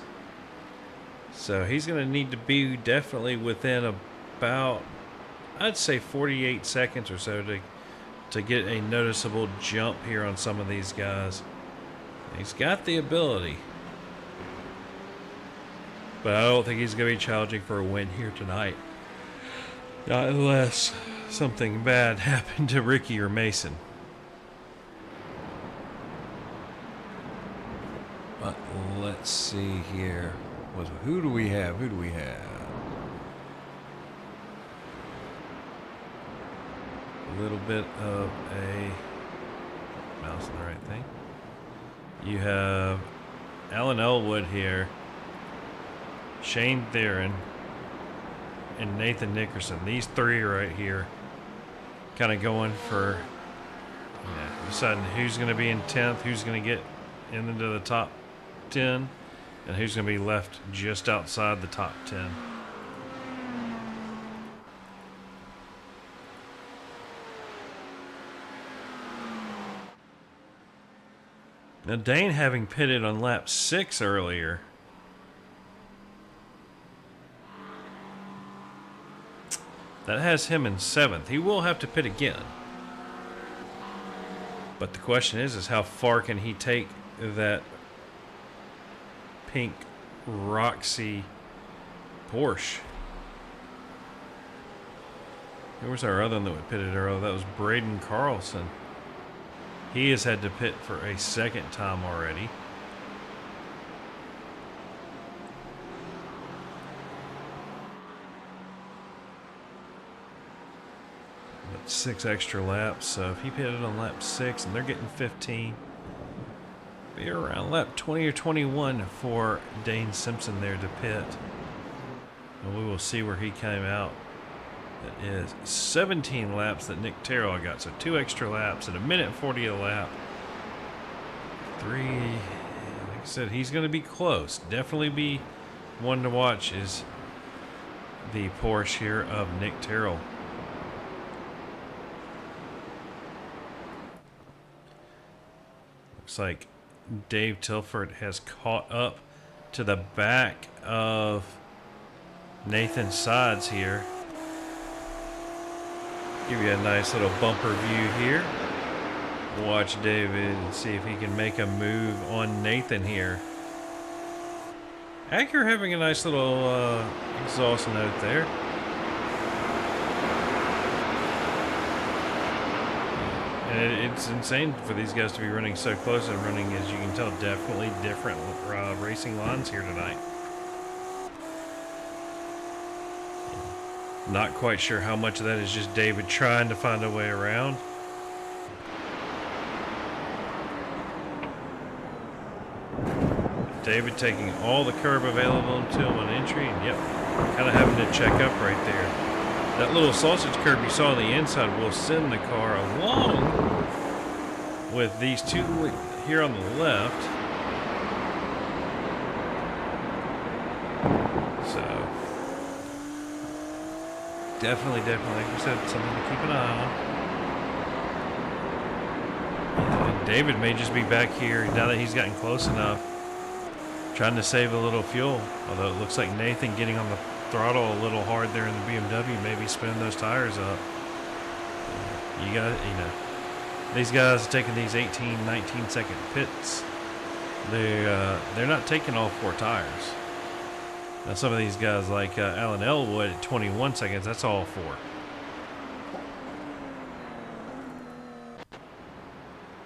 So he's going to need to be definitely within about, I'd say 48 seconds or so to get a noticeable jump here on some of these guys. He's got the ability, but I don't think he's going to be challenging for a win here tonight. Not unless something bad happened to Ricky or Mason. But let's see here. Who do we have? Who do we have? A little bit of a mouse in the right thing. You have Alan Elwood here, Shane Theron, and Nathan Nickerson. These three right here kind of going for deciding who's going to be in 10th, who's going to get into the top 10, and who's going to be left just outside the top 10. Now, Dane having pitted on lap 6 earlier. That has him in 7th. He will have to pit again. But the question is how far can he take that pink Roxy Porsche? Who was our other one that we pitted earlier? That was Braden Carlson. He has had to pit for a 2nd time already. But 6 extra laps, so if he pitted on lap 6 and they're getting 15, be around lap 20 or 21 for Dane Simpson there to pit. And we will see where he came out. It is 17 laps that Nick Terrell got, so 2 extra laps at 1:40 a lap. 3, like I said, he's going to be close. Definitely be one to watch is the Porsche here of Nick Terrell. Looks like Dave Tilford has caught up to the back of Nathan Sides here. Give you a nice little bumper view here. Watch David and see if he can make a move on Nathan here. Acura having a nice little exhaust note there. And it's insane for these guys to be running so close and running, as you can tell, definitely different racing lines here tonight. Not quite sure how much of that is just David trying to find a way around. David taking all the curb available to him on entry, and yep, kind of having to check up right there. That little sausage curb you saw on the inside will send the car along with these two here on the left. So definitely, like we said, something to keep an eye on. And David may just be back here now that he's gotten close enough, trying to save a little fuel. Although it looks like Nathan getting on the throttle a little hard there in the BMW, maybe spinning those tires up. You got, these guys are taking these 18, 19 second pits. They're not taking all 4 tires. Now some of these guys like Alan Elwood at 21 seconds, that's all 4.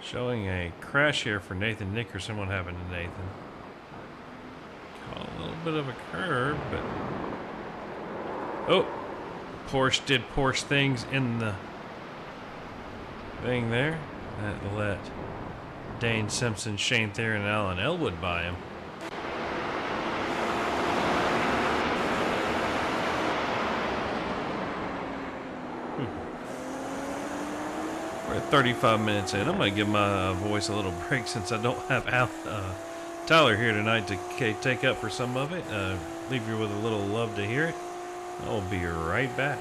Showing a crash here for Nathan Nickerson. What happened to Nathan? Caught a little bit of a curve, but oh, Porsche did Porsche things in the thing there. That let Dane Simpson, Shane Thayer, and Alan Elwood by him. We're at 35 minutes in. I'm going to give my voice a little break since I don't have Tyler here tonight to take up for some of it. Leave you with a little love to hear it. I'll be right back.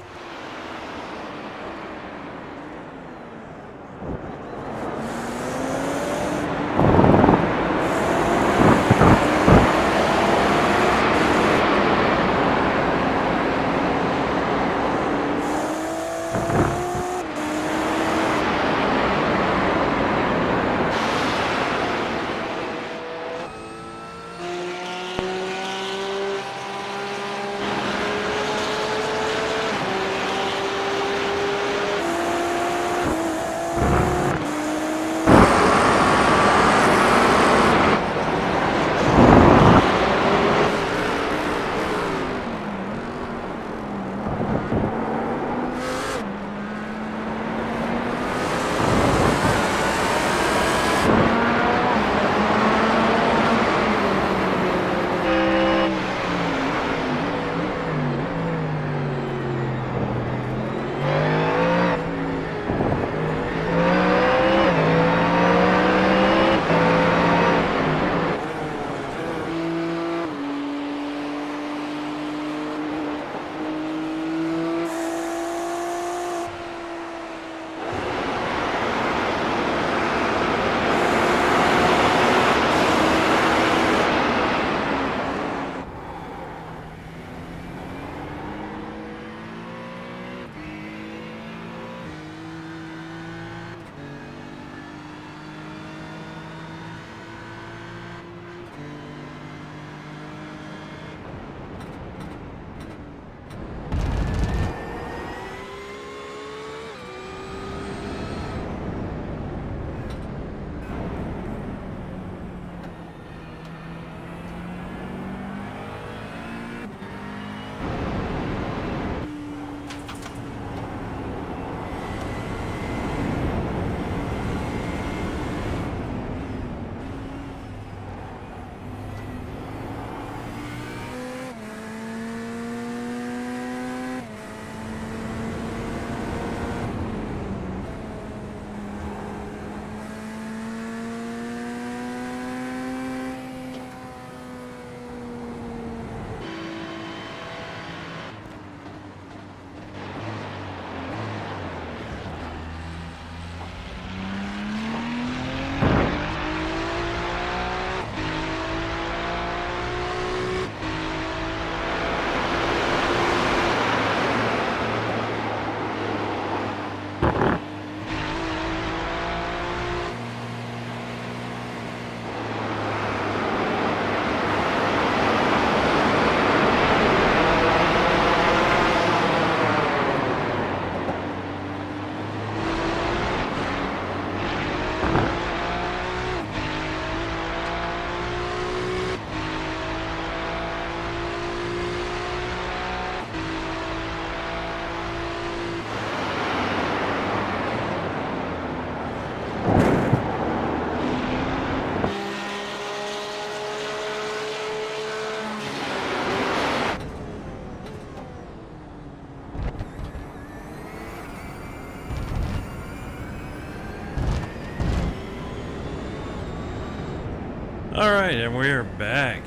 Alright, and we're back.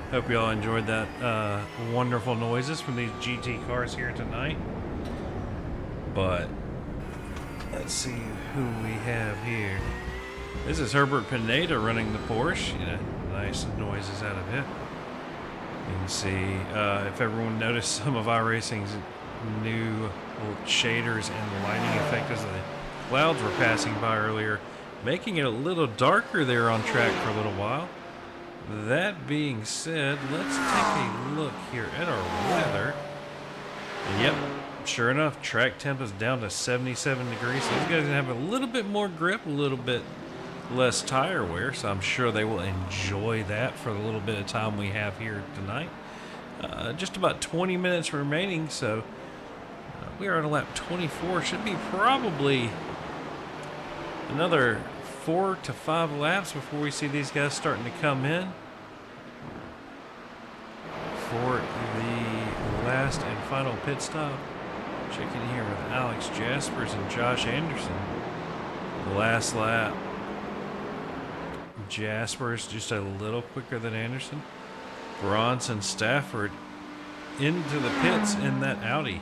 Hope you all enjoyed that wonderful noises from these GT cars here tonight. But let's see who we have here. This is Herbert Pineda running the Porsche. Nice noises out of it. You can see if everyone noticed some of iRacing's new little shaders and lighting effect as the clouds were passing by earlier, making it a little darker there on track for a little while. That being said, let's take a look here at our weather. And yep, sure enough, track temp is down to 77 degrees. So these guys are gonna have a little bit more grip, a little bit less tire wear, so I'm sure they will enjoy that for the little bit of time we have here tonight. Just about 20 minutes remaining, so we are on lap 24. Should be probably another 4 to 5 laps before we see these guys starting to come in for the last and final pit stop. Checking here with Alex Jaspers and Josh Anderson. Last lap. Jaspers just a little quicker than Anderson. Bronson Stafford into the pits in that Audi.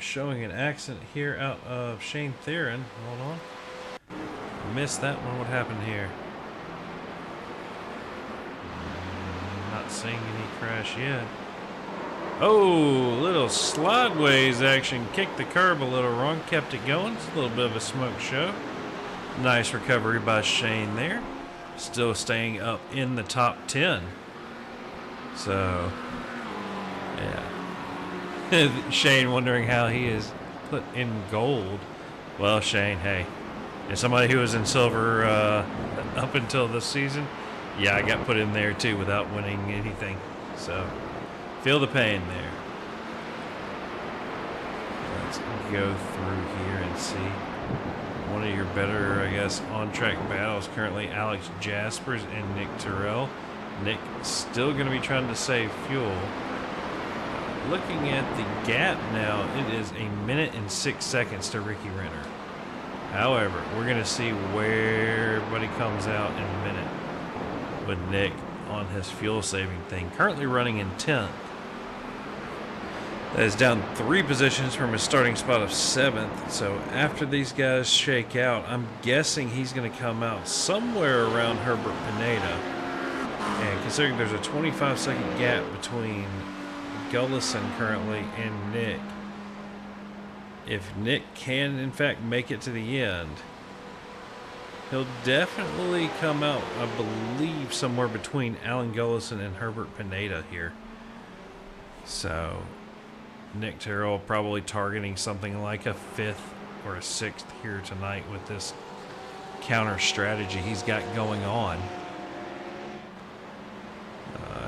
Showing an accident here out of Shane Theron. Hold on. Missed that one. What happened here? Not seeing any crash yet. Oh, little slideways action. Kicked the curb a little wrong. Kept it going. It's a little bit of a smoke show. Nice recovery by Shane there. Still staying up in the top 10. So, yeah. Shane wondering how he is put in gold. Well, Shane, hey, as somebody who was in silver up until this season, yeah, I got put in there too without winning anything. So, feel the pain there. Let's go through here and see. One of your better, I guess, on-track battles currently, Alex Jaspers and Nick Terrell. Nick still going to be trying to save fuel. Looking at the gap now, it is 1 minute and 6 seconds to Ricky Renner. However, we're going to see where everybody comes out in a minute with Nick on his fuel-saving thing. Currently running in 10th. That is down 3 positions from his starting spot of 7th. So after these guys shake out, I'm guessing he's going to come out somewhere around Herbert Pineda. And considering there's a 25-second gap between Gullison currently and Nick, if Nick can in fact make it to the end, he'll definitely come out, I believe, somewhere between Alan Gullison and Herbert Pineda here. So Nick Terrell probably targeting something like a 5th or a 6th here tonight with this counter strategy he's got going on.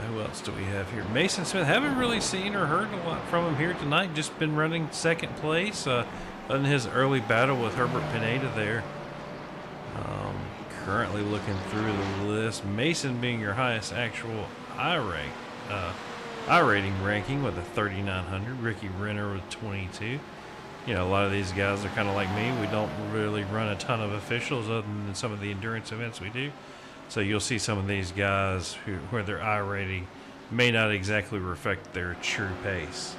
Who else do we have here? Mason Smith. Haven't really seen or heard a lot from him here tonight. Just been running 2nd place in his early battle with Herbert Pineda there. Currently looking through the list. Mason being your highest actual iRating ranking with a 3,900. Ricky Renner with 22. You know, a lot of these guys are kind of like me. We don't really run a ton of officials other than some of the endurance events we do. So you'll see some of these guys where their iRating may not exactly reflect their true pace.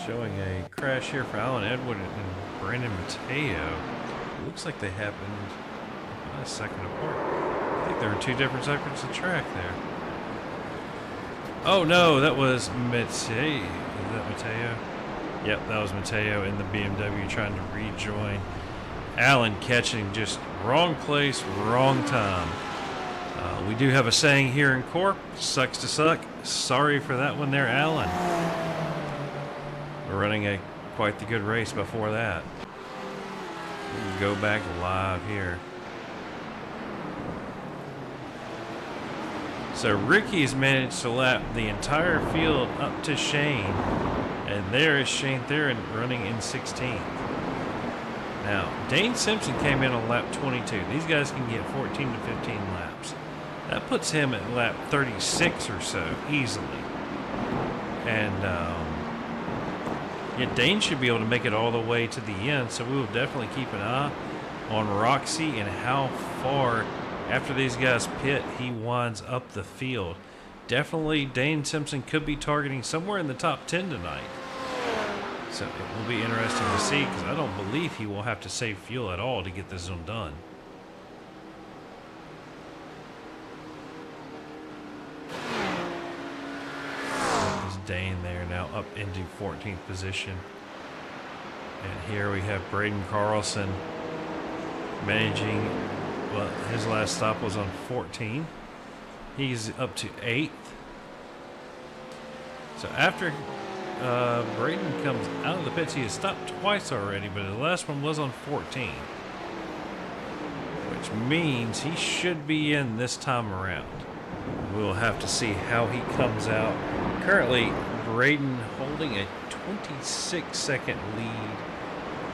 Showing a crash here for Alan Edward and Brandon Mateo. Looks like they happened a second apart. I think there were 2 different segments of track there. Oh no, that was Mateo. Is that Mateo? Yep, that was Mateo in the BMW trying to rejoin. Alan catching just wrong place, wrong time. We do have a saying here in Corp, sucks to suck. Sorry for that one there, Alan. We're running quite the good race before that. We can go back live here. So Ricky's managed to lap the entire field up to Shane. And there is Shane Theron running in 16th. Now, Dane Simpson came in on lap 22. These guys can get 14 to 15 laps. That puts him at lap 36 or so, easily. And, Yet Dane should be able to make it all the way to the end, so we will definitely keep an eye on Roxy and how far after these guys pit he winds up the field. Definitely Dane Simpson could be targeting somewhere in the top 10 tonight. So it will be interesting to see, because I don't believe he will have to save fuel at all to get this one done. There's Dane there now up into 14th position. And here we have Braden Carlson managing, well, his last stop was on 14. He's up to 8th. So after Braden comes out of the pits, he has stopped twice already, but his last one was on 14. Which means he should be in this time around. We'll have to see how he comes out. Currently, Braden holding a 26-second lead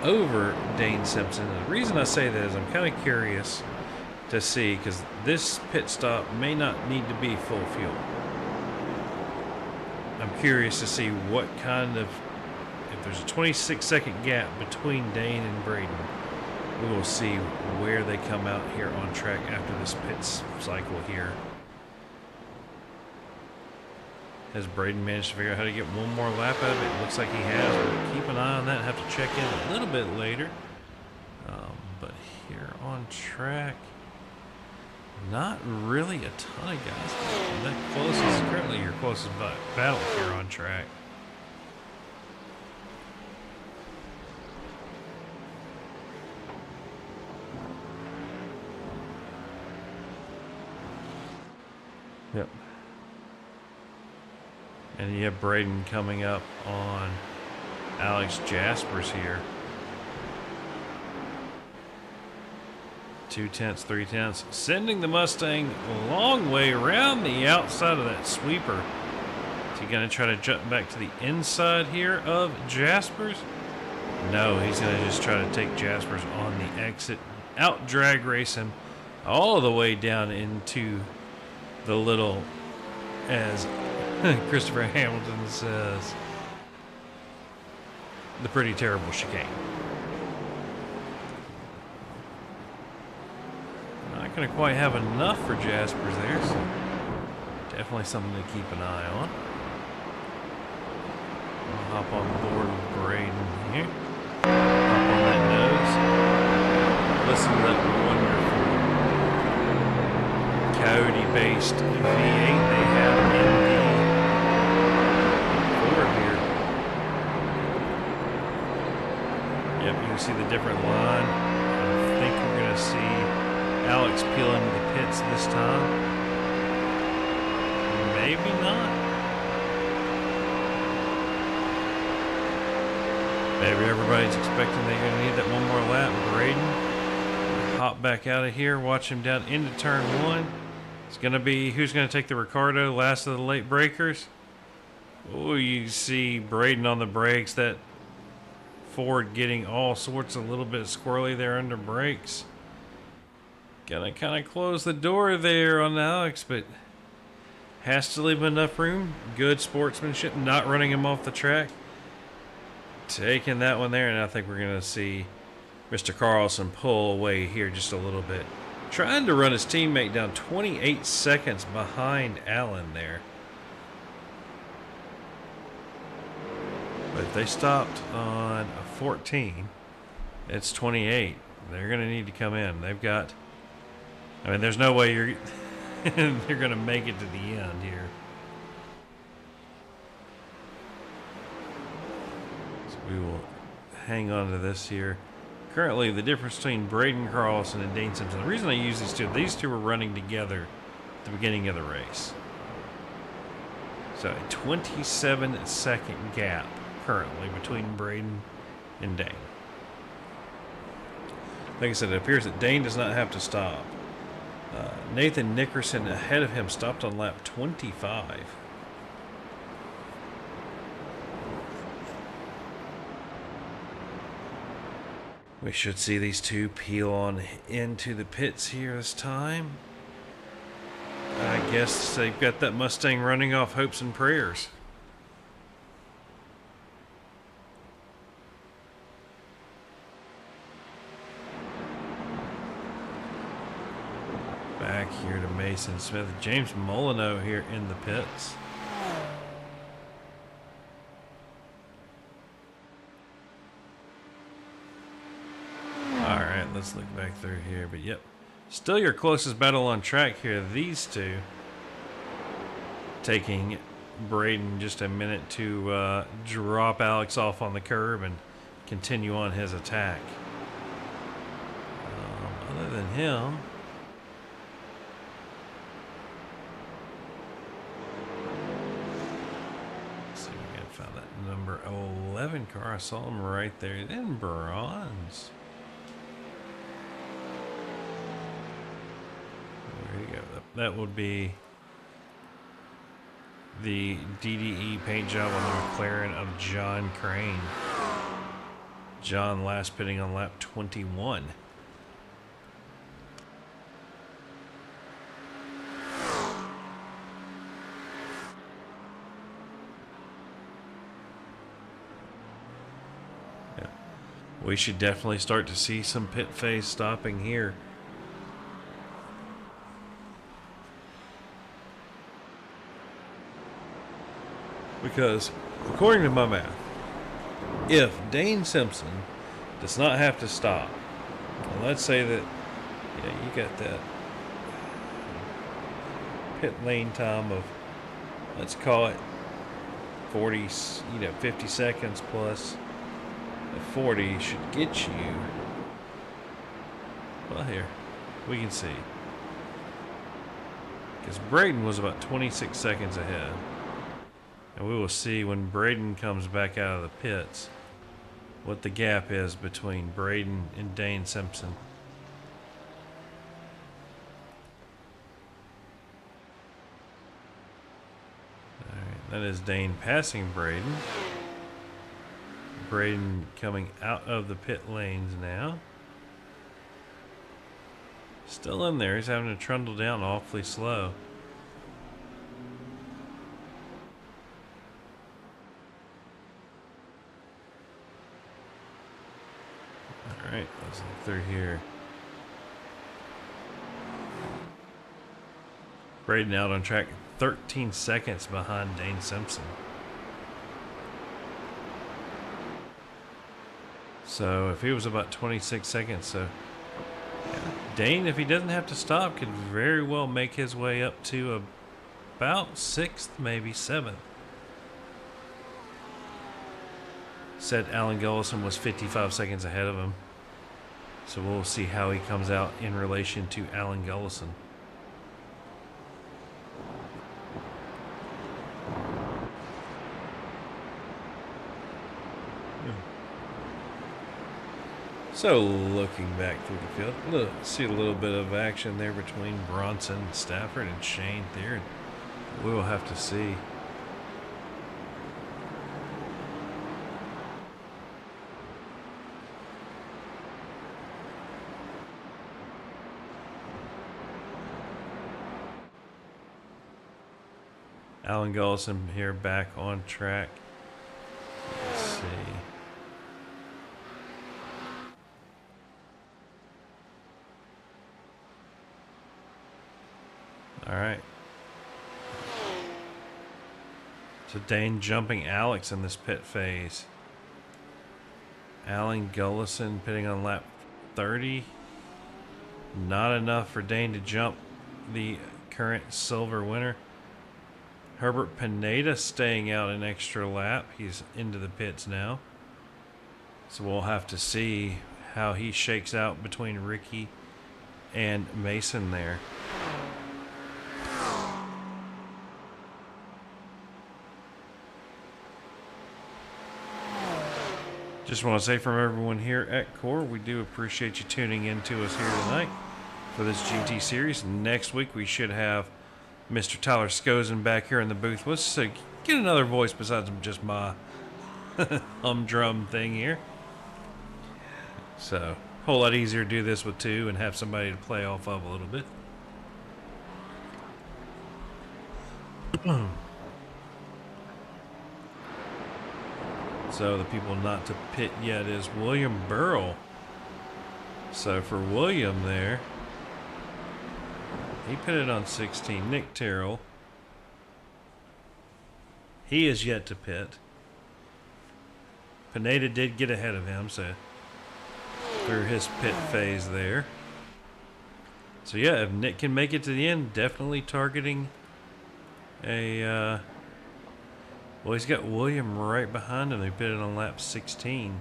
over Dane Simpson. The reason I say that is I'm kind of curious to see, because this pit stop may not need to be full fuel. I'm curious to see what kind of, if there's a 26-second gap between Dane and Braden, we will see where they come out here on track after this pit cycle here. Has Braden managed to figure out how to get one more lap out of it? It looks like he has. We'll keep an eye on that. Have to check in a little bit later. But here on track, not really a ton of guys that close. This is currently your closest battle here on track. Yep. And you have Braden coming up on Alex Jaspers here. 2/10, 3/10, sending the Mustang a long way around the outside of that sweeper. Is he going to try to jump back to the inside here of Jaspers? No, he's going to just try to take Jaspers on the exit, out drag race him all the way down into the little, as Christopher Hamilton says, the pretty terrible chicane. Not going to quite have enough for Jaspers there, so definitely something to keep an eye on. I'll hop on board with Braden here. Hop on that nose. Listen to that wonderful Coyote-based V8 they have in the Ford here. Yep, you can see the different line. I think we're going to see Alex peel into the pits this time. Maybe not. Maybe everybody's expecting they're going to need that one more lap. Braden, hop back out of here, watch him down into turn 1. It's going to be, who's going to take the Ricardo, last of the late breakers? Oh, you see Braden on the brakes. That Ford getting all sorts a little bit squirrely there under brakes. Gonna kind of close the door there on Alex, but has to leave enough room. Good sportsmanship, not running him off the track. Taking that one there, and I think we're gonna see Mr. Carlson pull away here just a little bit. Trying to run his teammate down 28 seconds behind Allen there. But if they stopped on a 14, it's 28. They're gonna need to come in. They've got, I mean, there's no way you're going to make it to the end here. So we will hang on to this here. Currently, the difference between Braden Carlson and Dane Simpson, the reason I use these two were running together at the beginning of the race. So a 27-second gap currently between Braden and Dane. Like I said, it appears that Dane does not have to stop. Nathan Nickerson ahead of him stopped on lap 25. We should see these two peel on into the pits here this time. I guess they've got that Mustang running off hopes and prayers. Mason Smith. James Molyneux here in the pits. Alright, let's look back through here. But yep, still your closest battle on track here. These two taking Braden just a minute to drop Alex off on the curb and continue on his attack. Other than him, let's see, we gotta find that number 11 car. I saw him right there in bronze. There you go. That would be the DDE paint job on the McLaren of John Crane. John last pitting on lap 21. Yeah. We should definitely start to see some pit phase stopping here. Because, according to my math, if Dane Simpson does not have to stop, and let's say that, you got that pit lane time of, let's call it 40, 50 seconds plus 40 should get you, well, here, we can see. Because Braden was about 26 seconds ahead. And we will see when Braden comes back out of the pits what the gap is between Braden and Dane Simpson. Alright, that is Dane passing Braden. Braden coming out of the pit lanes now. Still in there, he's having to trundle down awfully slow. Alright, let's look through here. Braden out on track 13 seconds behind Dane Simpson. So if he was about 26 seconds, so yeah, Dane, if he doesn't have to stop, could very well make his way up to about 6th, maybe 7th. Said Alan Gullison was 55 seconds ahead of him. So we'll see how he comes out in relation to Alan Gullison. So looking back through the field, see a little bit of action there between Bronson Stafford and Shane Theron. We will have to see. Alan Gullison here back on track. Let's see. All right. So Dane jumping Alex in this pit phase. Alan Gullison pitting on lap 30. Not enough for Dane to jump the current silver winner. Herbert Pineda staying out an extra lap. He's into the pits now. So we'll have to see how he shakes out between Ricky and Mason there. Just want to say from everyone here at Core, we do appreciate you tuning in to us here tonight for this GT series. Next week we should have Mr. Tyler Scozen back here in the booth with us, so get another voice besides just my humdrum thing here. So, a whole lot easier to do this with two and have somebody to play off of a little bit. So the people not to pit yet is William Burrell. So for William there, He pitted on 16. Nick Terrell. He is yet to pit. Pineda did get ahead of him, so through his pit phase there. So yeah, if Nick can make it to the end, definitely targeting a well, he's got William right behind him. They pitted on lap 16.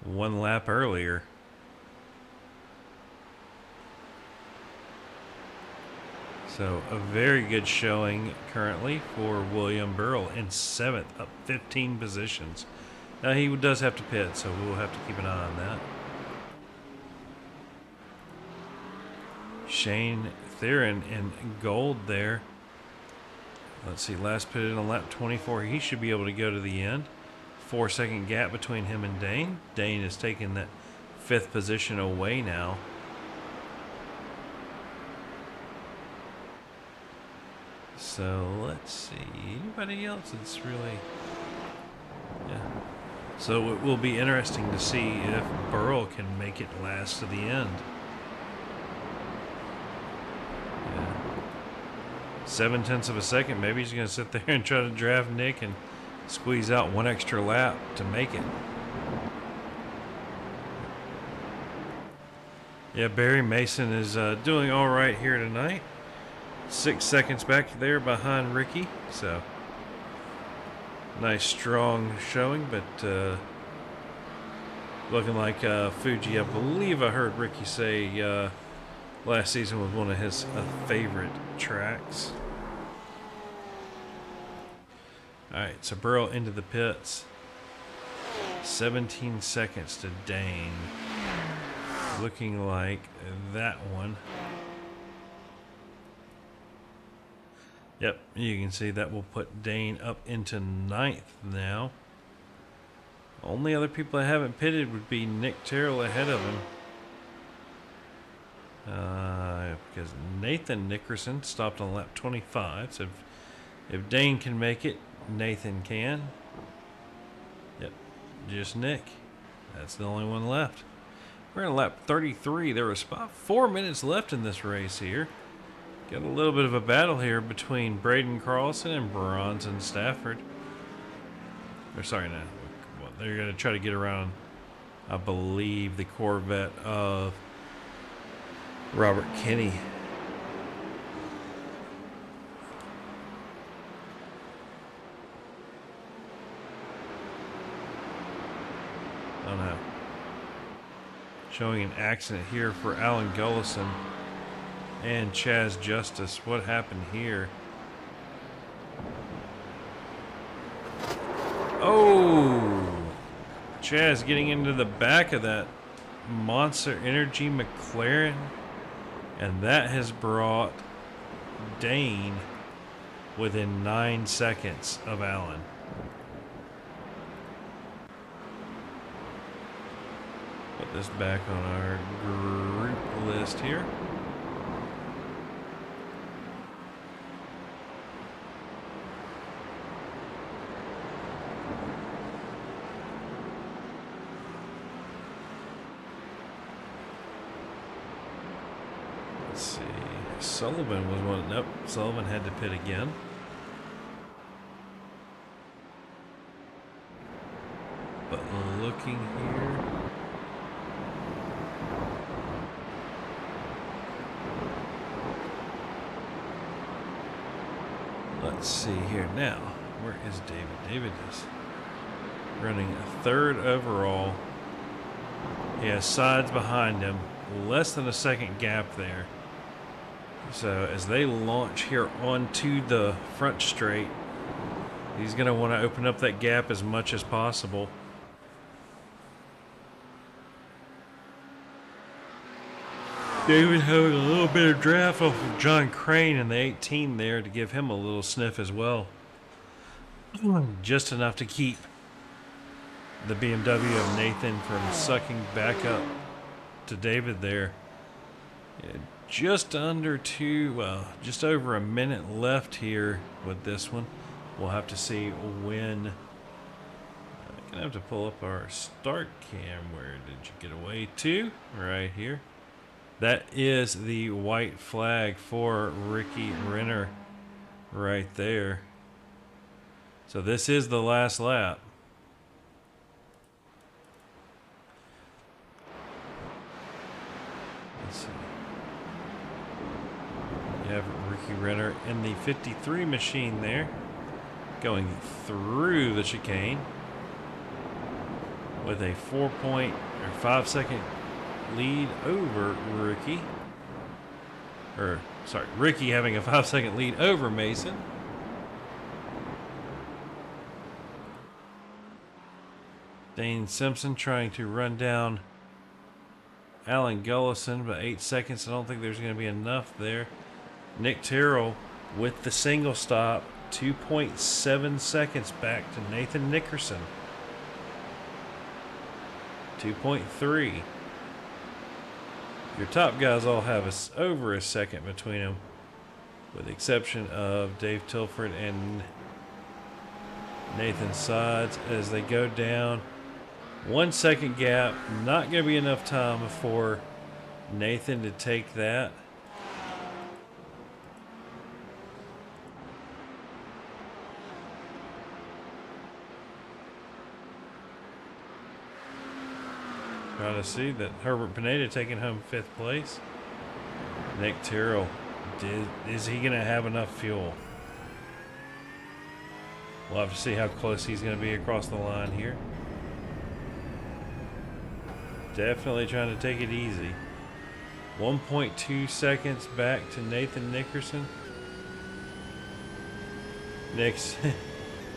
One lap earlier. So a very good showing currently for William Burrell in 7th, up 15 positions. Now he does have to pit, so we'll have to keep an eye on that. Shane Theron in gold there. Let's see, last pitted on lap 24. He should be able to go to the end. 4-second gap between him and Dane. Dane is taking that 5th position away now. So let's see, anybody else that's really, yeah. So it will be interesting to see if Burrell can make it last to the end. Yeah. 0.7 of a second. Maybe he's going to sit there and try to draft Nick and squeeze out one extra lap to make it. Yeah, Barry Mason is doing all right here tonight. 6 seconds back there behind Ricky. So nice strong showing, but looking like Fuji, I believe I heard Ricky say last season was one of his favorite tracks. Alright, so Burrow into the pits. 17 seconds to Dane. Looking like that one. Yep, you can see that will put Dane up into 9th now. Only other people that haven't pitted would be Nick Terrell ahead of him. Because Nathan Nickerson stopped on lap 25. So if Dane can make it, Nathan can. Yep, just Nick. That's the only one left. We're in lap 33. There was about 4 minutes left in this race here. Got a little bit of a battle here between Braden Carlson and Bronson Stafford. Or sorry, no. Well, they're going to try to get around, I believe, the Corvette of Robert Kinney. Oh no. Showing an accident here for Alan Gullison and Chaz Justice. What happened here? Oh! Chaz getting into the back of that Monster Energy McLaren. And that has brought Dane within 9 seconds of Alan. Put this back on our group list here. Let's see. Sullivan was one. Nope. Sullivan had to pit again. But looking here. Let's see here now. Where is David? David is running a 3rd overall. He has sides behind him. Less than a second gap there. So as they launch here onto the front straight, he's going to want to open up that gap as much as possible. David having a little bit of draft off of John Crane in the 18 there to give him a little sniff as well. Just enough to keep the BMW of Nathan from sucking back up to David there. Yeah, just under just over a minute left here with this one. We'll have to see when. I'm gonna have to pull up our start cam. Where did you get away to? Right here. That is the white flag for Ricky Renner right there. So this is the last lap. Let's see. You have Ricky Renner in the 53 machine there, going through the chicane with a 5 second lead over Ricky. Ricky having a 5 second lead over Mason. Dane Simpson trying to run down Alan Gullison, but 8 seconds. I don't think there's going to be enough there. Nick Terrell with the single stop, 2.7 seconds back to Nathan Nickerson. 2.3. Your top guys all have over a second between them, with the exception of Dave Tilford and Nathan Sides as they go down. 1 second gap, not going to be enough time for Nathan to take that. Trying to see that Herbert Pineda taking home 5th place. Nick Terrell, is he going to have enough fuel? We'll have to see how close he's going to be across the line here. Definitely trying to take it easy. 1.2 seconds back to Nathan Nickerson. Nick's,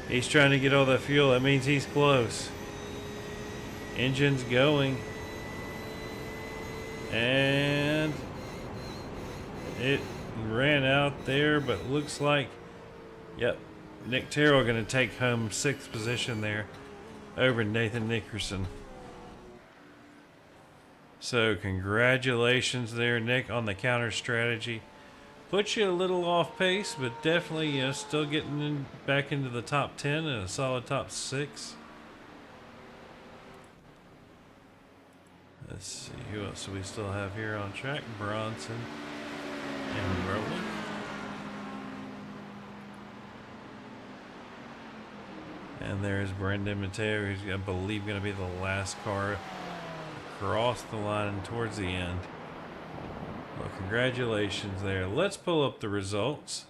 he's trying to get all that fuel. That means he's close. Engine's going. And it ran out there, but looks like, yep, Nick Terrell going to take home 6th position there over Nathan Nickerson. So congratulations there, Nick, on the counter strategy. Puts you a little off pace, but definitely, still getting back into the top 10 and a solid top 6. Let's see, who else do we still have here on track? Bronson and Rowland. And there's Brendan Mateo, who's, I believe, going to be the last car across the line towards the end. Well, congratulations there. Let's pull up the results.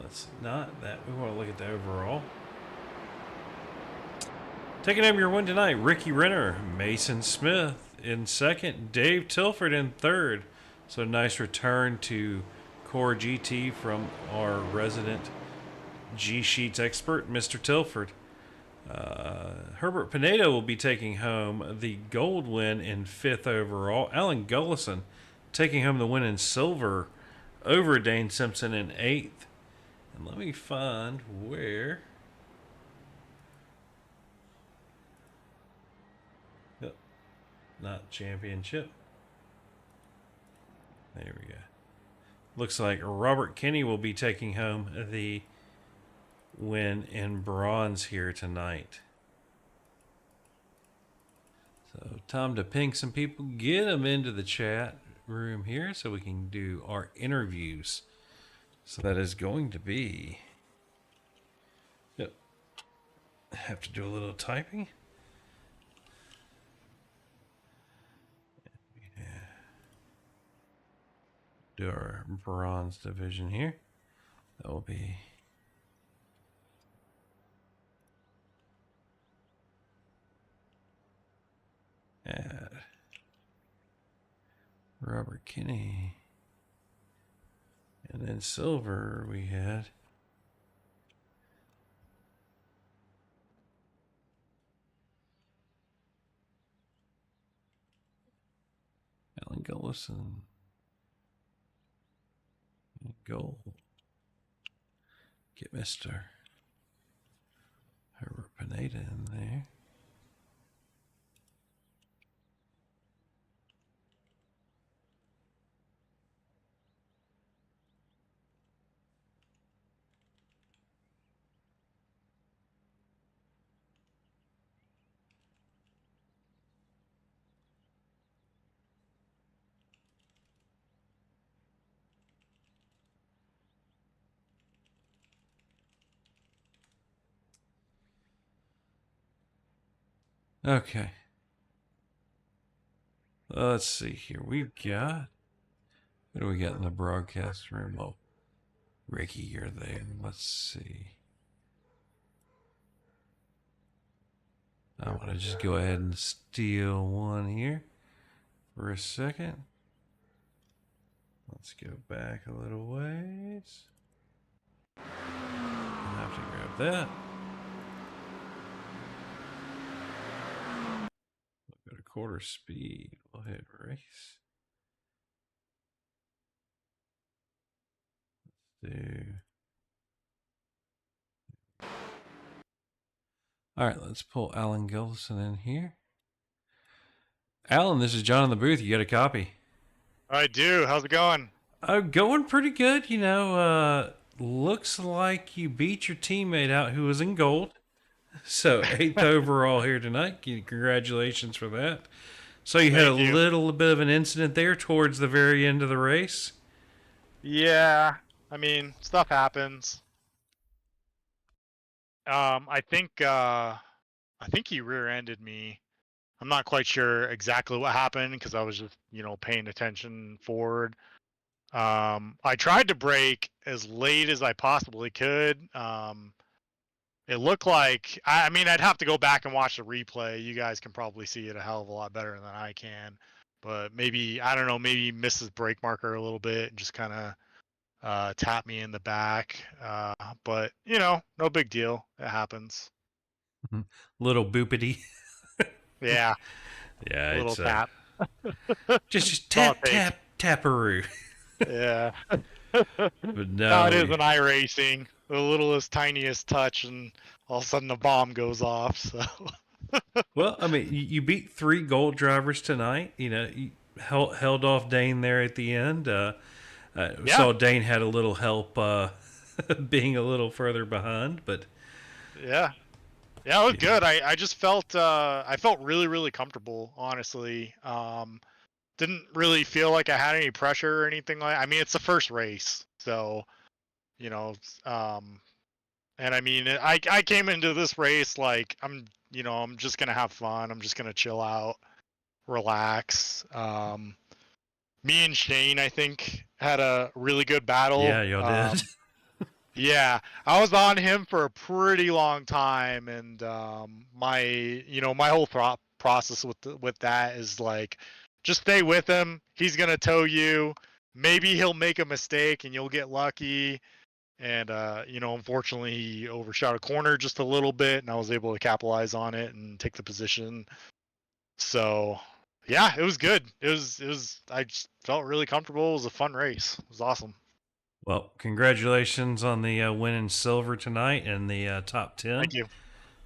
Let's not that. We want to look at the overall. Taking home your win tonight, Ricky Renner, Mason Smith in 2nd, Dave Tilford in 3rd. So nice return to Core GT from our resident G-Sheets expert, Mr. Tilford. Herbert Pineda will be taking home the gold win in 5th overall. Alan Gullison taking home the win in silver over Dane Simpson in 8th. And let me find where... Not championship. There we go. Looks like Robert Kinney will be taking home the win in bronze here tonight. So time to ping some people, get them into the chat room here so we can do our interviews. So that is going to be... Yep. Have to do a little typing. Do our bronze division here. That will be add Robert Kinney, and then silver we had Alan Gullison. Gold. Get Mr. Herbert Pineda in there. Okay. Let's see here. We've got. What do we got in the broadcast room? Oh, Ricky, you're there. Let's see. I want to just go ahead and steal one here for a second. Let's go back a little ways. I have to grab that. We'll go to quarter speed. We'll hit race. Let's do. All right, let's pull Alan Gilson in here. Alan, this is John in the booth. You got a copy? I do. How's it going? Going pretty good. You know, looks like you beat your teammate out who was in gold. So 8th overall here tonight. Congratulations for that. So you had a little bit of an incident there towards the very end of the race. Yeah, I mean, stuff happens. I think he rear-ended me. I'm not quite sure exactly what happened because I was just, paying attention forward. I tried to brake as late as I possibly could. It looked like, I mean, I'd have to go back and watch the replay. You guys can probably see it a hell of a lot better than I can. But maybe, I don't know, maybe missed his brake marker a little bit and just kind of tap me in the back. But, no big deal. It happens. Little boopity. Yeah. Yeah, A little it's tap. just That's all tap, it takes. taparoo. Yeah. But no, It is an iRacing. The littlest, tiniest touch, and all of a sudden the bomb goes off. So. Well, I mean, you beat 3 gold drivers tonight. You know, you held off Dane there at the end. Saw Dane had a little help being a little further behind, but Yeah. Yeah, it was good. I just felt I felt really, really comfortable, honestly. Didn't really feel like I had any pressure or anything like. I mean, it's the first race, so and I mean, I came into this race like I'm just gonna have fun. I'm just gonna chill out, relax. Me and Shane, I think, had a really good battle. yeah, y'all did. Yeah, I was on him for a pretty long time, and my whole thought process with that is like, just stay with him. He's gonna tow you. Maybe he'll make a mistake, and you'll get lucky. And unfortunately, he overshot a corner just a little bit, and I was able to capitalize on it and take the position. So, yeah, it was good. It was. I just felt really comfortable. It was a fun race. It was awesome. Well, congratulations on the win in silver tonight and the top 10. Thank you.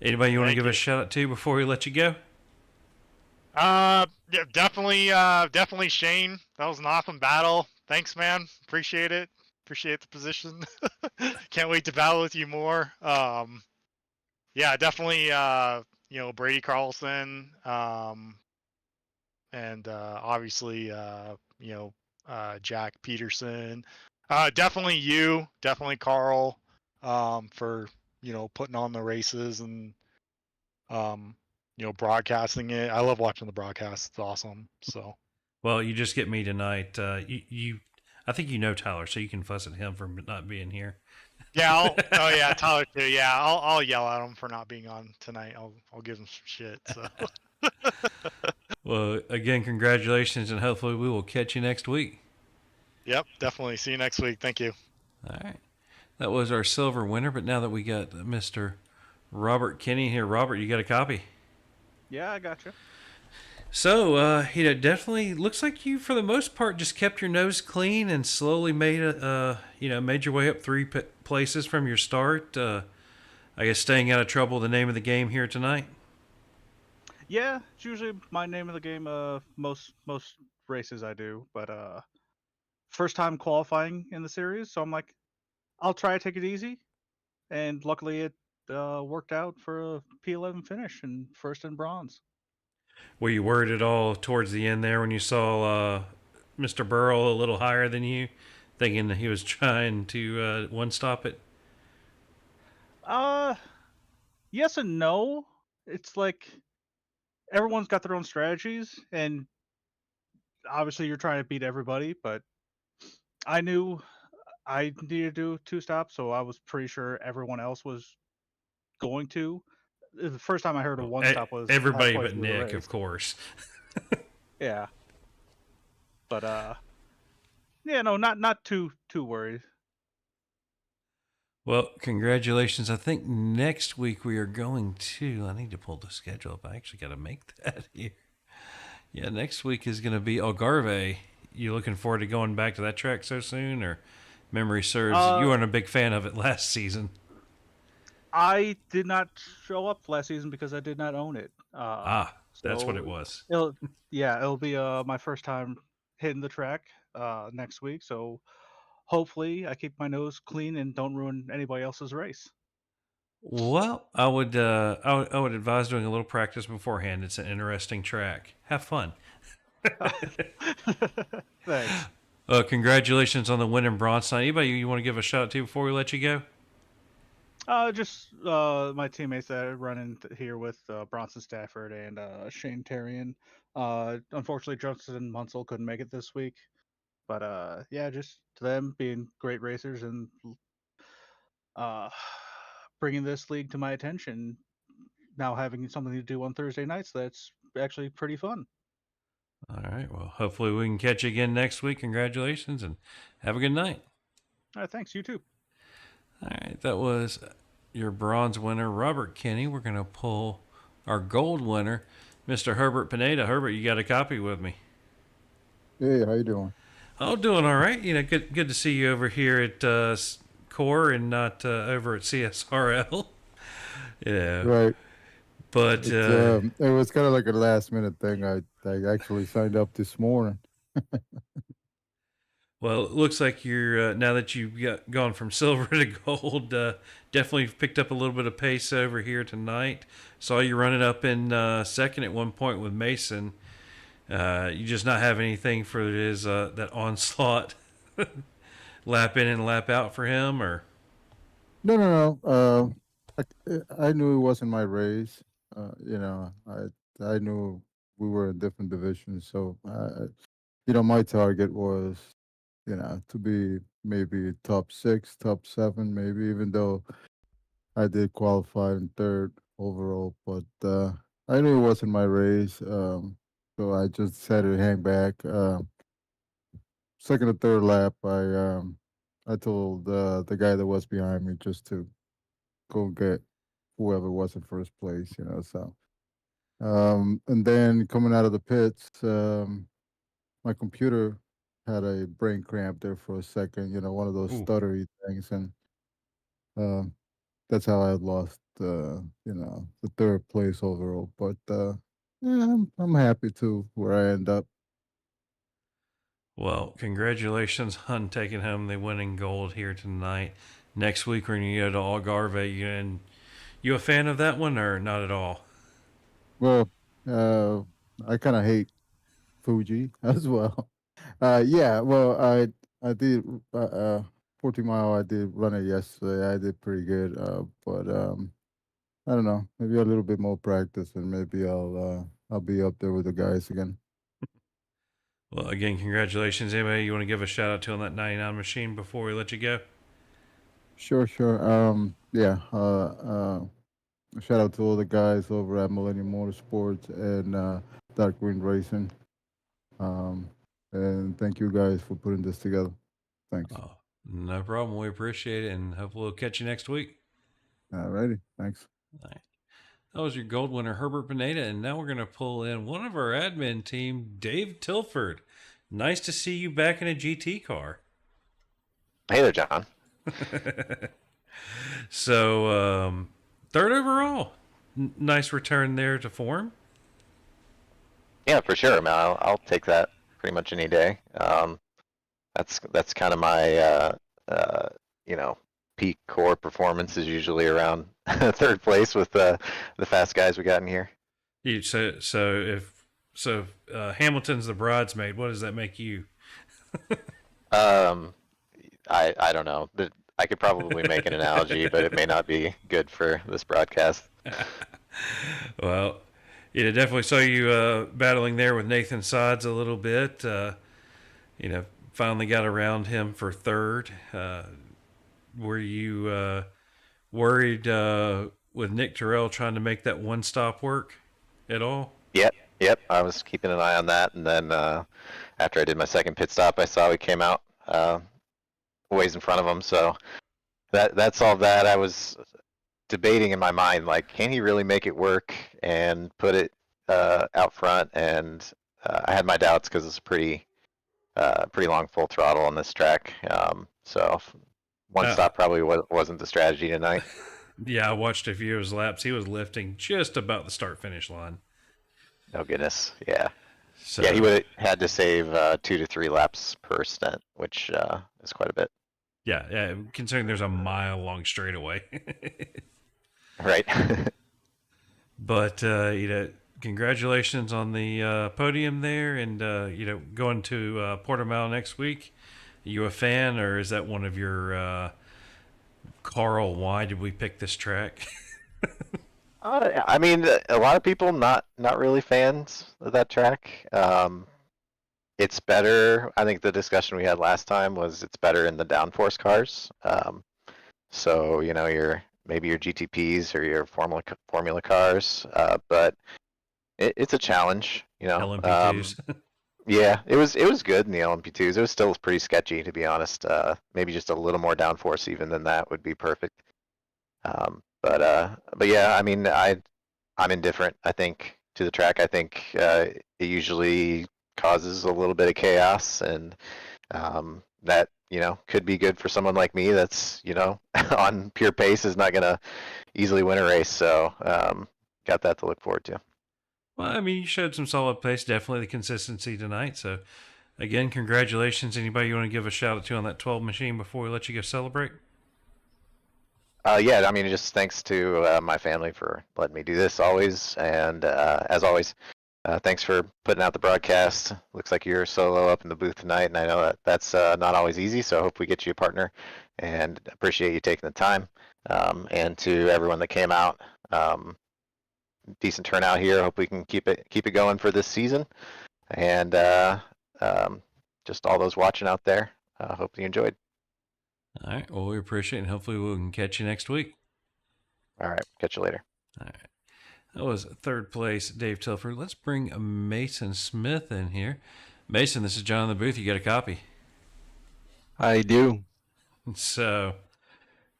Anybody you want to Thank give a you. shout out to before we let you go? Yeah, definitely Shane. That was an awesome battle. Thanks, man. Appreciate it. Appreciate the position. Can't wait to battle with you more. Yeah, definitely. Brady Carlson. And obviously, Jack Peterson. Definitely you. Definitely Carl. For putting on the races and broadcasting it. I love watching the broadcast. It's awesome. So. Well, you just get me tonight. I think you know Tyler, so you can fuss at him for not being here. Yeah. Oh yeah, Tyler too. Yeah, I'll yell at him for not being on tonight. I'll give him some shit. So. Well, again, congratulations, and hopefully we will catch you next week. Yep, definitely. See you next week. Thank you. All right. That was our silver winner, but now that we got Mr. Robert Kinney here, Robert, you got a copy? Yeah, I got you. So, definitely looks like you, for the most part, just kept your nose clean and slowly made made your way up 3 places from your start. I guess staying out of trouble, the name of the game here tonight. Yeah, it's usually my name of the game. Most races I do, but first time qualifying in the series, so I'm like, I'll try to take it easy, and luckily it worked out for a P11 finish and first in bronze. Were you worried at all towards the end there when you saw Mr. Burrow a little higher than you, thinking that he was trying to one-stop it? Yes and no. It's like everyone's got their own strategies, and obviously you're trying to beat everybody. But I knew I needed to do 2 stops, so I was pretty sure everyone else was going to. The first time I heard a Well, 1 stop was everybody halfway but through the Nick, race. of course. Yeah, but yeah, no, not too worried. Well, congratulations. I think next week we are going to, I need to pull the schedule up. I actually got to make that here. Yeah, next week is going to be Algarve. You looking forward to going back to that track so soon, or memory serves, you weren't a big fan of it last season? I did not show up last season because I did not own it. That's what it So was. it'll be my first time hitting the track next week. So hopefully I keep my nose clean and don't ruin anybody else's race. Well, I would advise doing a little practice beforehand. It's an interesting track. Have fun. Thanks. Congratulations on the win in bronze tonight. Anybody you want to give a shout out to before we let you go? Just my teammates that are running here with Bronson Stafford and Shane Terrian. Unfortunately, Justin Munsell couldn't make it this week, but yeah, just to them being great racers and uh, bringing this league to my attention. Now having something to do on Thursday nights, that's actually pretty fun. All right. Well, hopefully we can catch you again next week. Congratulations and have a good night. All right, thanks. You too. All right. That was your bronze winner, Robert Kinney. We're going to pull our gold winner, Mr. Herbert Pineda. Herbert, you got a copy with me. Hey, how you doing? Oh, doing all right. You know, good to see you over here at Core and not over at CSRL. Yeah. Right. But It was kind of like a last minute thing. I actually signed up this morning. well, it looks like you're now that you've gone from silver to gold, definitely picked up a little bit of pace over here tonight. Saw you running up in second at one point with Mason. You just not have anything for his that onslaught lap in and lap out for him, or No. I knew it wasn't my race. I knew we were in different divisions, so my target was, to be maybe top 6, top 7, maybe, even though I did qualify in third overall. But I knew it wasn't my race, so I just decided to hang back. Second or third lap, I told the guy that was behind me just to go get whoever was in first place, So, and then coming out of the pits, my computer had a brain cramp there for a second, one of those ooh, stuttery things, and that's how I lost, the third place overall. But yeah, I'm happy to where I end up. well, congratulations on taking home the winning gold here tonight. Next week when you go to Algarve, and you a fan of that one or not at all? Well, I kind of hate Fuji as well. Yeah, well, I did 40 mile. I did run it yesterday. I did pretty good. But I don't know. Maybe a little bit more practice, and maybe I'll be up there with the guys again. Well, again, congratulations. Anybody you want to give a shout out to on that 99 machine before we let you go? Sure. Yeah. Shout out to all the guys over at Millennium Motorsports and Dark Green Racing. And thank you guys for putting this together. Thanks. Oh, no problem. We appreciate it, and hopefully we'll catch you next week. All righty. Thanks. All right. That was your gold winner, Herbert Pineda, and now we're going to pull in one of our admin team, Dave Tilford. Nice to see you back in a GT car. Hey there, John. So, third overall. Nice return there to form. Yeah, for sure, man. I'll take that pretty much any day. That's kind of my peak core performance is usually around third place with the fast guys we got in here. So Hamilton's the bridesmaid. What does that make you? I don't know. I could probably make an analogy, but it may not be good for this broadcast. Well, Yeah, definitely saw you battling there with Nathan Sides a little bit. Finally got around him for third. Were you worried with Nick Terrell trying to make that one stop work at all? Yep, yep. I was keeping an eye on that, and then after I did my second pit stop, I saw he came out ways in front of him. So that's all that. I was debating in my mind, like, can he really make it work and put it out front? And I had my doubts because it's a pretty long full throttle on this track. So one Uh, stop probably wasn't the strategy tonight. Yeah, I watched a few of his laps. He was lifting just about the start finish line. Oh goodness, yeah. So Yeah, he would have had to save 2 to 3 laps per stint, which is quite a bit. yeah, considering there's a mile long straightaway. Right. But congratulations on the podium there, and going to Portimao next week. Are you a fan, or is that one of your Carl? Why did we pick this track? I mean, a lot of people not really fans of that track. It's better. I think the discussion we had last time was it's better in the downforce cars. So maybe your GTPs or your formula cars, but it's a challenge. LMP2s. Yeah, it was good in the LMP2s. It was still pretty sketchy, to be honest. Maybe just a little more downforce even than that would be perfect. But yeah, I mean, I'm indifferent, I think, to the track. I think it usually causes a little bit of chaos, and that could be good for someone like me that's on pure pace is not gonna easily win a race. So got that to look forward to. Well, I mean, you showed some solid pace, definitely the consistency tonight. So, again, congratulations. Anybody you want to give a shout out to on that 12 machine before we let you go celebrate? Yeah, I mean, just thanks to my family for letting me do this always, and as always, thanks for putting out the broadcast. Looks like you're solo up in the booth tonight, and I know that's not always easy. So I hope we get you a partner, and appreciate you taking the time. And to everyone that came out, decent turnout here. Hope we can keep it going for this season, and just all those watching out there. Hope you enjoyed. All right. Well, we appreciate it, and hopefully we can catch you next week. All right, catch you later. All right. That was third place, Dave Tilford. Let's bring Mason Smith in here. Mason, this is John in the booth. You got a copy? I do. So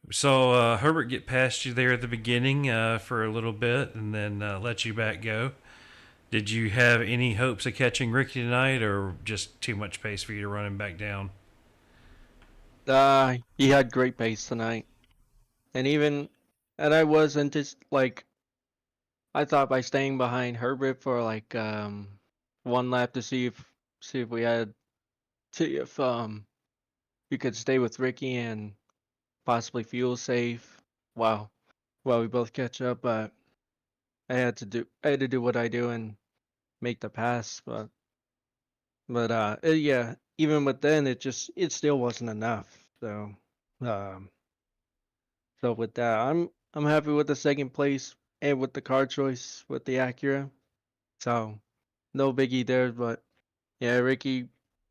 we saw Herbert get past you there at the beginning for a little bit and then let you back go. Did you have any hopes of catching Ricky tonight, or just too much pace for you to run him back down? He had great pace tonight, and I wasn't just like I thought by staying behind Herbert for like one lap to see if you could stay with Ricky and possibly fuel safe. Wow. Well, we both catch up, but I had to do what I do and make the pass, but yeah, even with then it still wasn't enough. Um so with that, I'm happy with the second place and with the car choice with the Acura. So no biggie there, but yeah, Ricky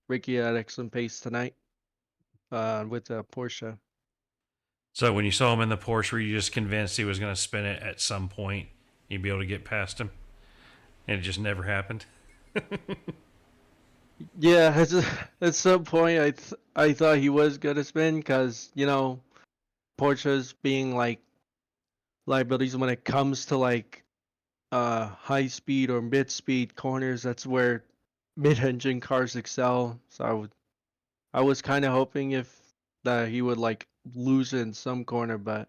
had excellent pace tonight with the Porsche. So when you saw him in the Porsche, were you just convinced he was going to spin it at some point? You'd be able to get past him? And it just never happened? Yeah, at some point I thought he was gonna spin because Porsche's being like liabilities when it comes to like high speed or mid speed corners. That's where mid engine cars excel. So I was kind of hoping that he would like lose in some corner, but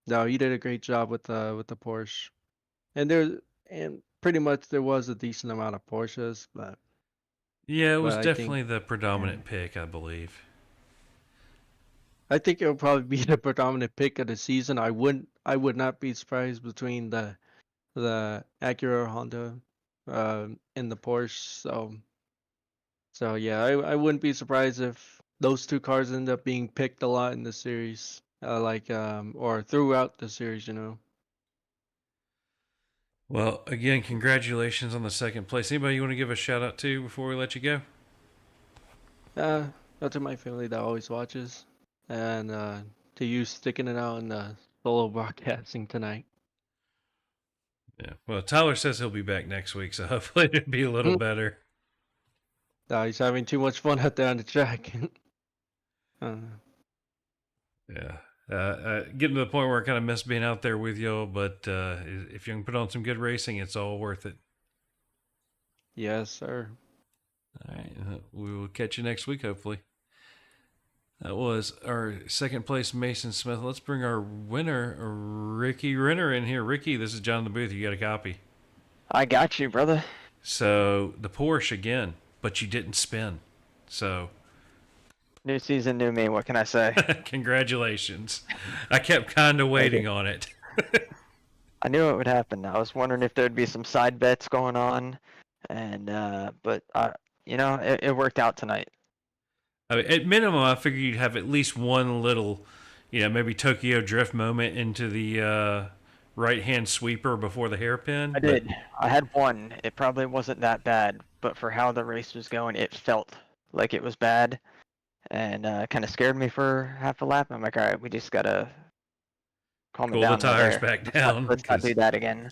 no, he did a great job with the Porsche. And pretty much there was a decent amount of Porsches, but Yeah, it was I think definitely the predominant yeah. pick, I believe. I think it'll probably be the predominant pick of the season. I would not be surprised between the Acura, Honda, and the Porsche. So yeah, I wouldn't be surprised if those two cars end up being picked a lot in the series, or throughout the series. Well, again, congratulations on the second place. Anybody you want to give a shout out to before we let you go? Out to my family that always watches, and to you sticking it out in the solo broadcasting tonight. Yeah. Well, Tyler says he'll be back next week, so hopefully it'll be a little better. He's having too much fun out there on the track. Yeah. Getting to the point where I kind of miss being out there with you, but if you can put on some good racing, it's all worth it. Yes, sir. All right. We will catch you next week, hopefully. That was our second place, Mason Smith. Let's bring our winner, Ricky Renner, in here. Ricky, this is John in the booth. You got a copy. I got you, brother. So the Porsche again, but you didn't spin. So New season, new me. What can I say? congratulations. I kept kind of waiting on it. I knew it would happen. I was wondering if there'd be some side bets going on, and but it worked out tonight. I mean, at minimum, I figured you'd have at least one little, maybe Tokyo Drift moment into the right-hand sweeper before the hairpin. I did. I had one. It probably wasn't that bad, but for how the race was going, it felt like it was bad, and kind of scared me for half a lap. I'm like, all right, we just gotta calm it Cool down. the tires there. back down. Let's not do that again.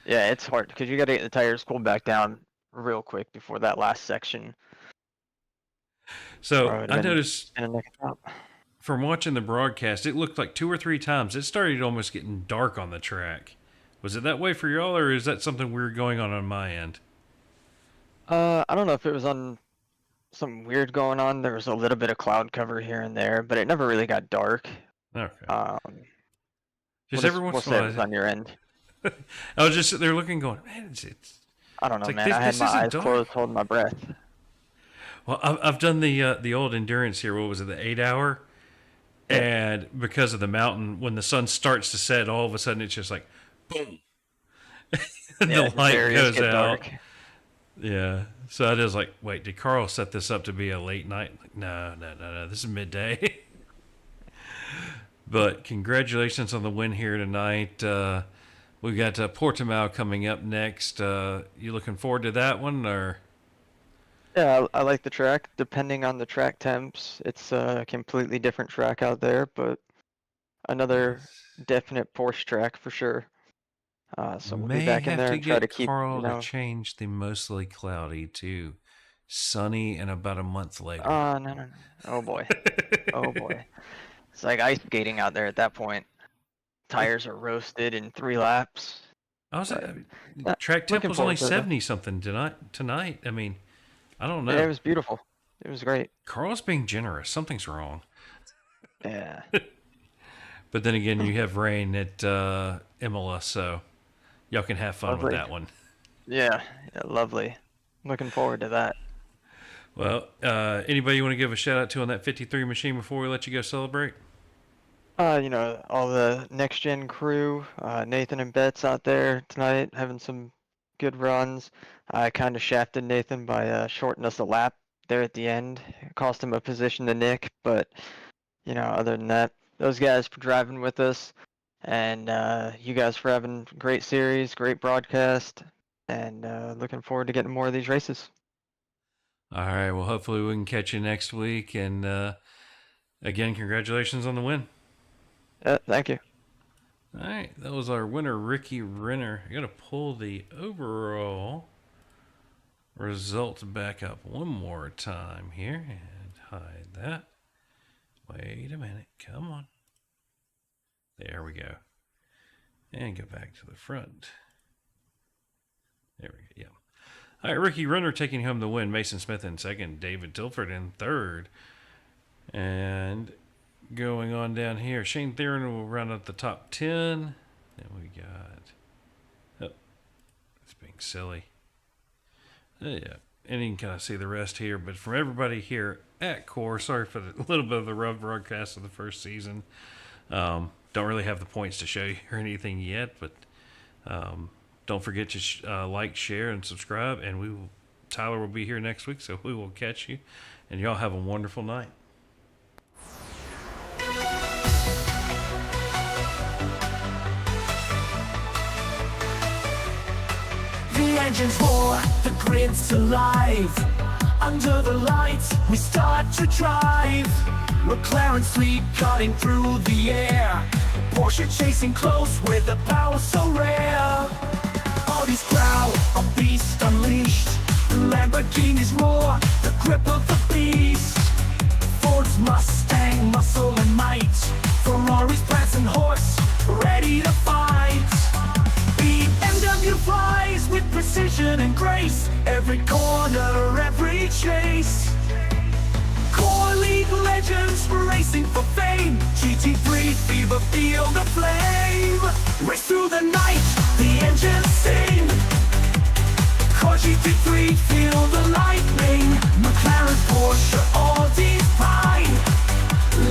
Yeah, it's hard because you gotta get the tires cooled back down real quick before that last section. So Or it would've I been noticed in a neck drop. from watching the broadcast, it looked like 2 or 3 times it started almost getting dark on the track. Was it that way for y'all, or is that something weird going on my end? I don't know if it was on something weird going on. There was a little bit of cloud cover here and there, but it never really got dark. Okay. Just every once in a it while, was on your end. I was just sitting there looking, going, man, it's I don't know, like, man. I had this my isn't eyes dark. closed, holding my breath. Well, I've done the old endurance here. What was it, the 8-hour? And because of the mountain, when the sun starts to set, all of a sudden it's just like, boom, and Yeah, the light areas goes get out. dark. Yeah. So I was like, wait, did Carl set this up to be a late night? Like, no. This is midday. But congratulations on the win here tonight. We've got Portimao coming up next. You looking forward to that one, or? Yeah, I like the track. Depending on the track temps, it's a completely different track out there, but another definite Porsche track for sure. So we'll be back in there and try to keep, Carl to change the mostly cloudy to sunny and about a month later. No. Oh boy. Oh boy. It's like ice skating out there at that point. Tires are roasted in 3 laps. Track temp was only forward to it, though. 70 something tonight. I mean, I don't know. Yeah, it was beautiful. It was great. Carl's being generous. Something's wrong. Yeah. But then again, you have rain at Imola, so y'all can have fun with Lovely. that one. Yeah, lovely. Looking forward to that. Well, anybody you want to give a shout out to on that 53 machine before we let you go celebrate? All the next gen crew, Nathan and Betts out there tonight having some good runs. I kind of shafted Nathan by shorting us a lap there at the end. It cost him a position to nick, but other than that, those guys for driving with us, and you guys for having a great series, great broadcast, and looking forward to getting more of these races. All right. Well, hopefully we can catch you next week. And again, congratulations on the win. Thank you. All right. That was our winner, Ricky Renner. I got to pull the overall results back up one more time here and hide that. Wait a minute. Come on. There we go. And go back to the front. There we go. Yeah. All right, Ricky Renner taking home the win. Mason Smith in second. David Tilford in third. And going on down here, Shane Theron will round out the top 10. Then we got... Oh, it's being silly. Yeah, and you can kind of see the rest here. But from everybody here at Core, sorry for the little bit of the rough broadcast of the first season. Don't really have the points to show you or anything yet, but... don't forget to like, share, and subscribe. And Tyler will be here next week, so we will catch you. And y'all have a wonderful night. engines roar, the grid's alive. Under the lights, we start to drive. McLaren sleep cutting through the air. Porsche chasing close with a power so rare. Audi's growl, a beast unleashed. Lamborghini's roar, the grip of the beast. Ford's Mustang, muscle and might. Ferrari's prancing horse, ready to fight. BMW flies with precision and grace. Every corner, every chase. Core League legends racing for fame. GT3 fever, feel the flame. Race through the night, the engines sing. Core GT3, feel the lightning. McLaren, Porsche, Audi's pride.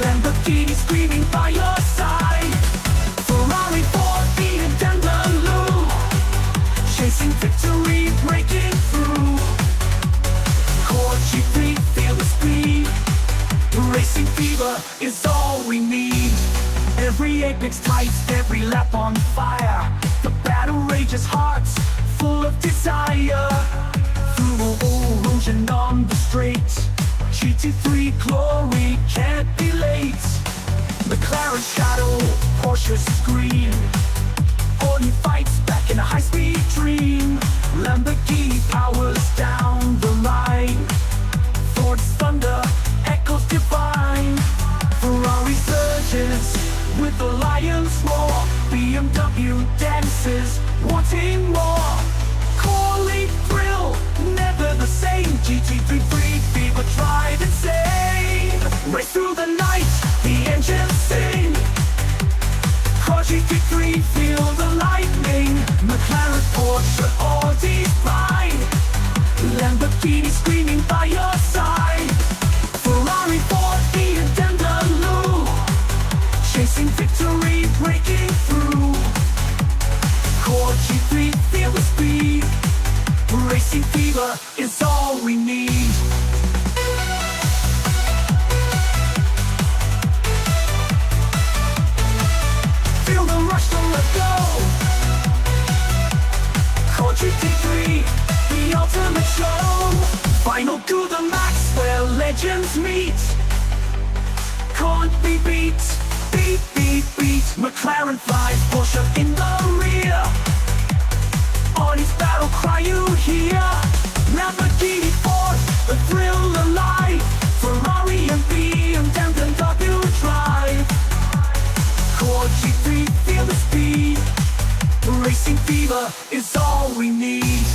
Lamborghini screaming by your side. Ferrari, Ford, BMW, chasing victory, breaking through. Core G3, feel the speed. Racing fever is all we need. Every apex tight, every lap on fire. The battle rages hearts, full of desire. Through Rouge and on the straight, GT3 glory can't be late. McLaren shadow, Porsche's scream. Audi fights back in a high-speed dream. Lamborghini powers down the line. Ford's thunder echoes divine. Ferrari surges with the lion's roar. BMW dances, wanting more. Core League thrill, never the same. GT3 free fever, tried and sane. Race through the night, the engines sing. Core GT3, feel the lightning. McLaren, Porsche, Audi's pride. Lamborghini screaming by your side. Ferrari, Ford, BMW, chasing victory, breaking through. Core G3, feel the speed. Racing fever is all we need. Feel the rush to let go. Core GT3, the ultimate show. Final to the max where legends meet. Can't be beat, beat, beat, beat. McLaren flies, Porsche in the rear. Audi's battle cry you hear. Lamborghini, Ford, the thrill alive. Ferrari and BMW drive. Core G3, feel the speed. Racing fever is all we need.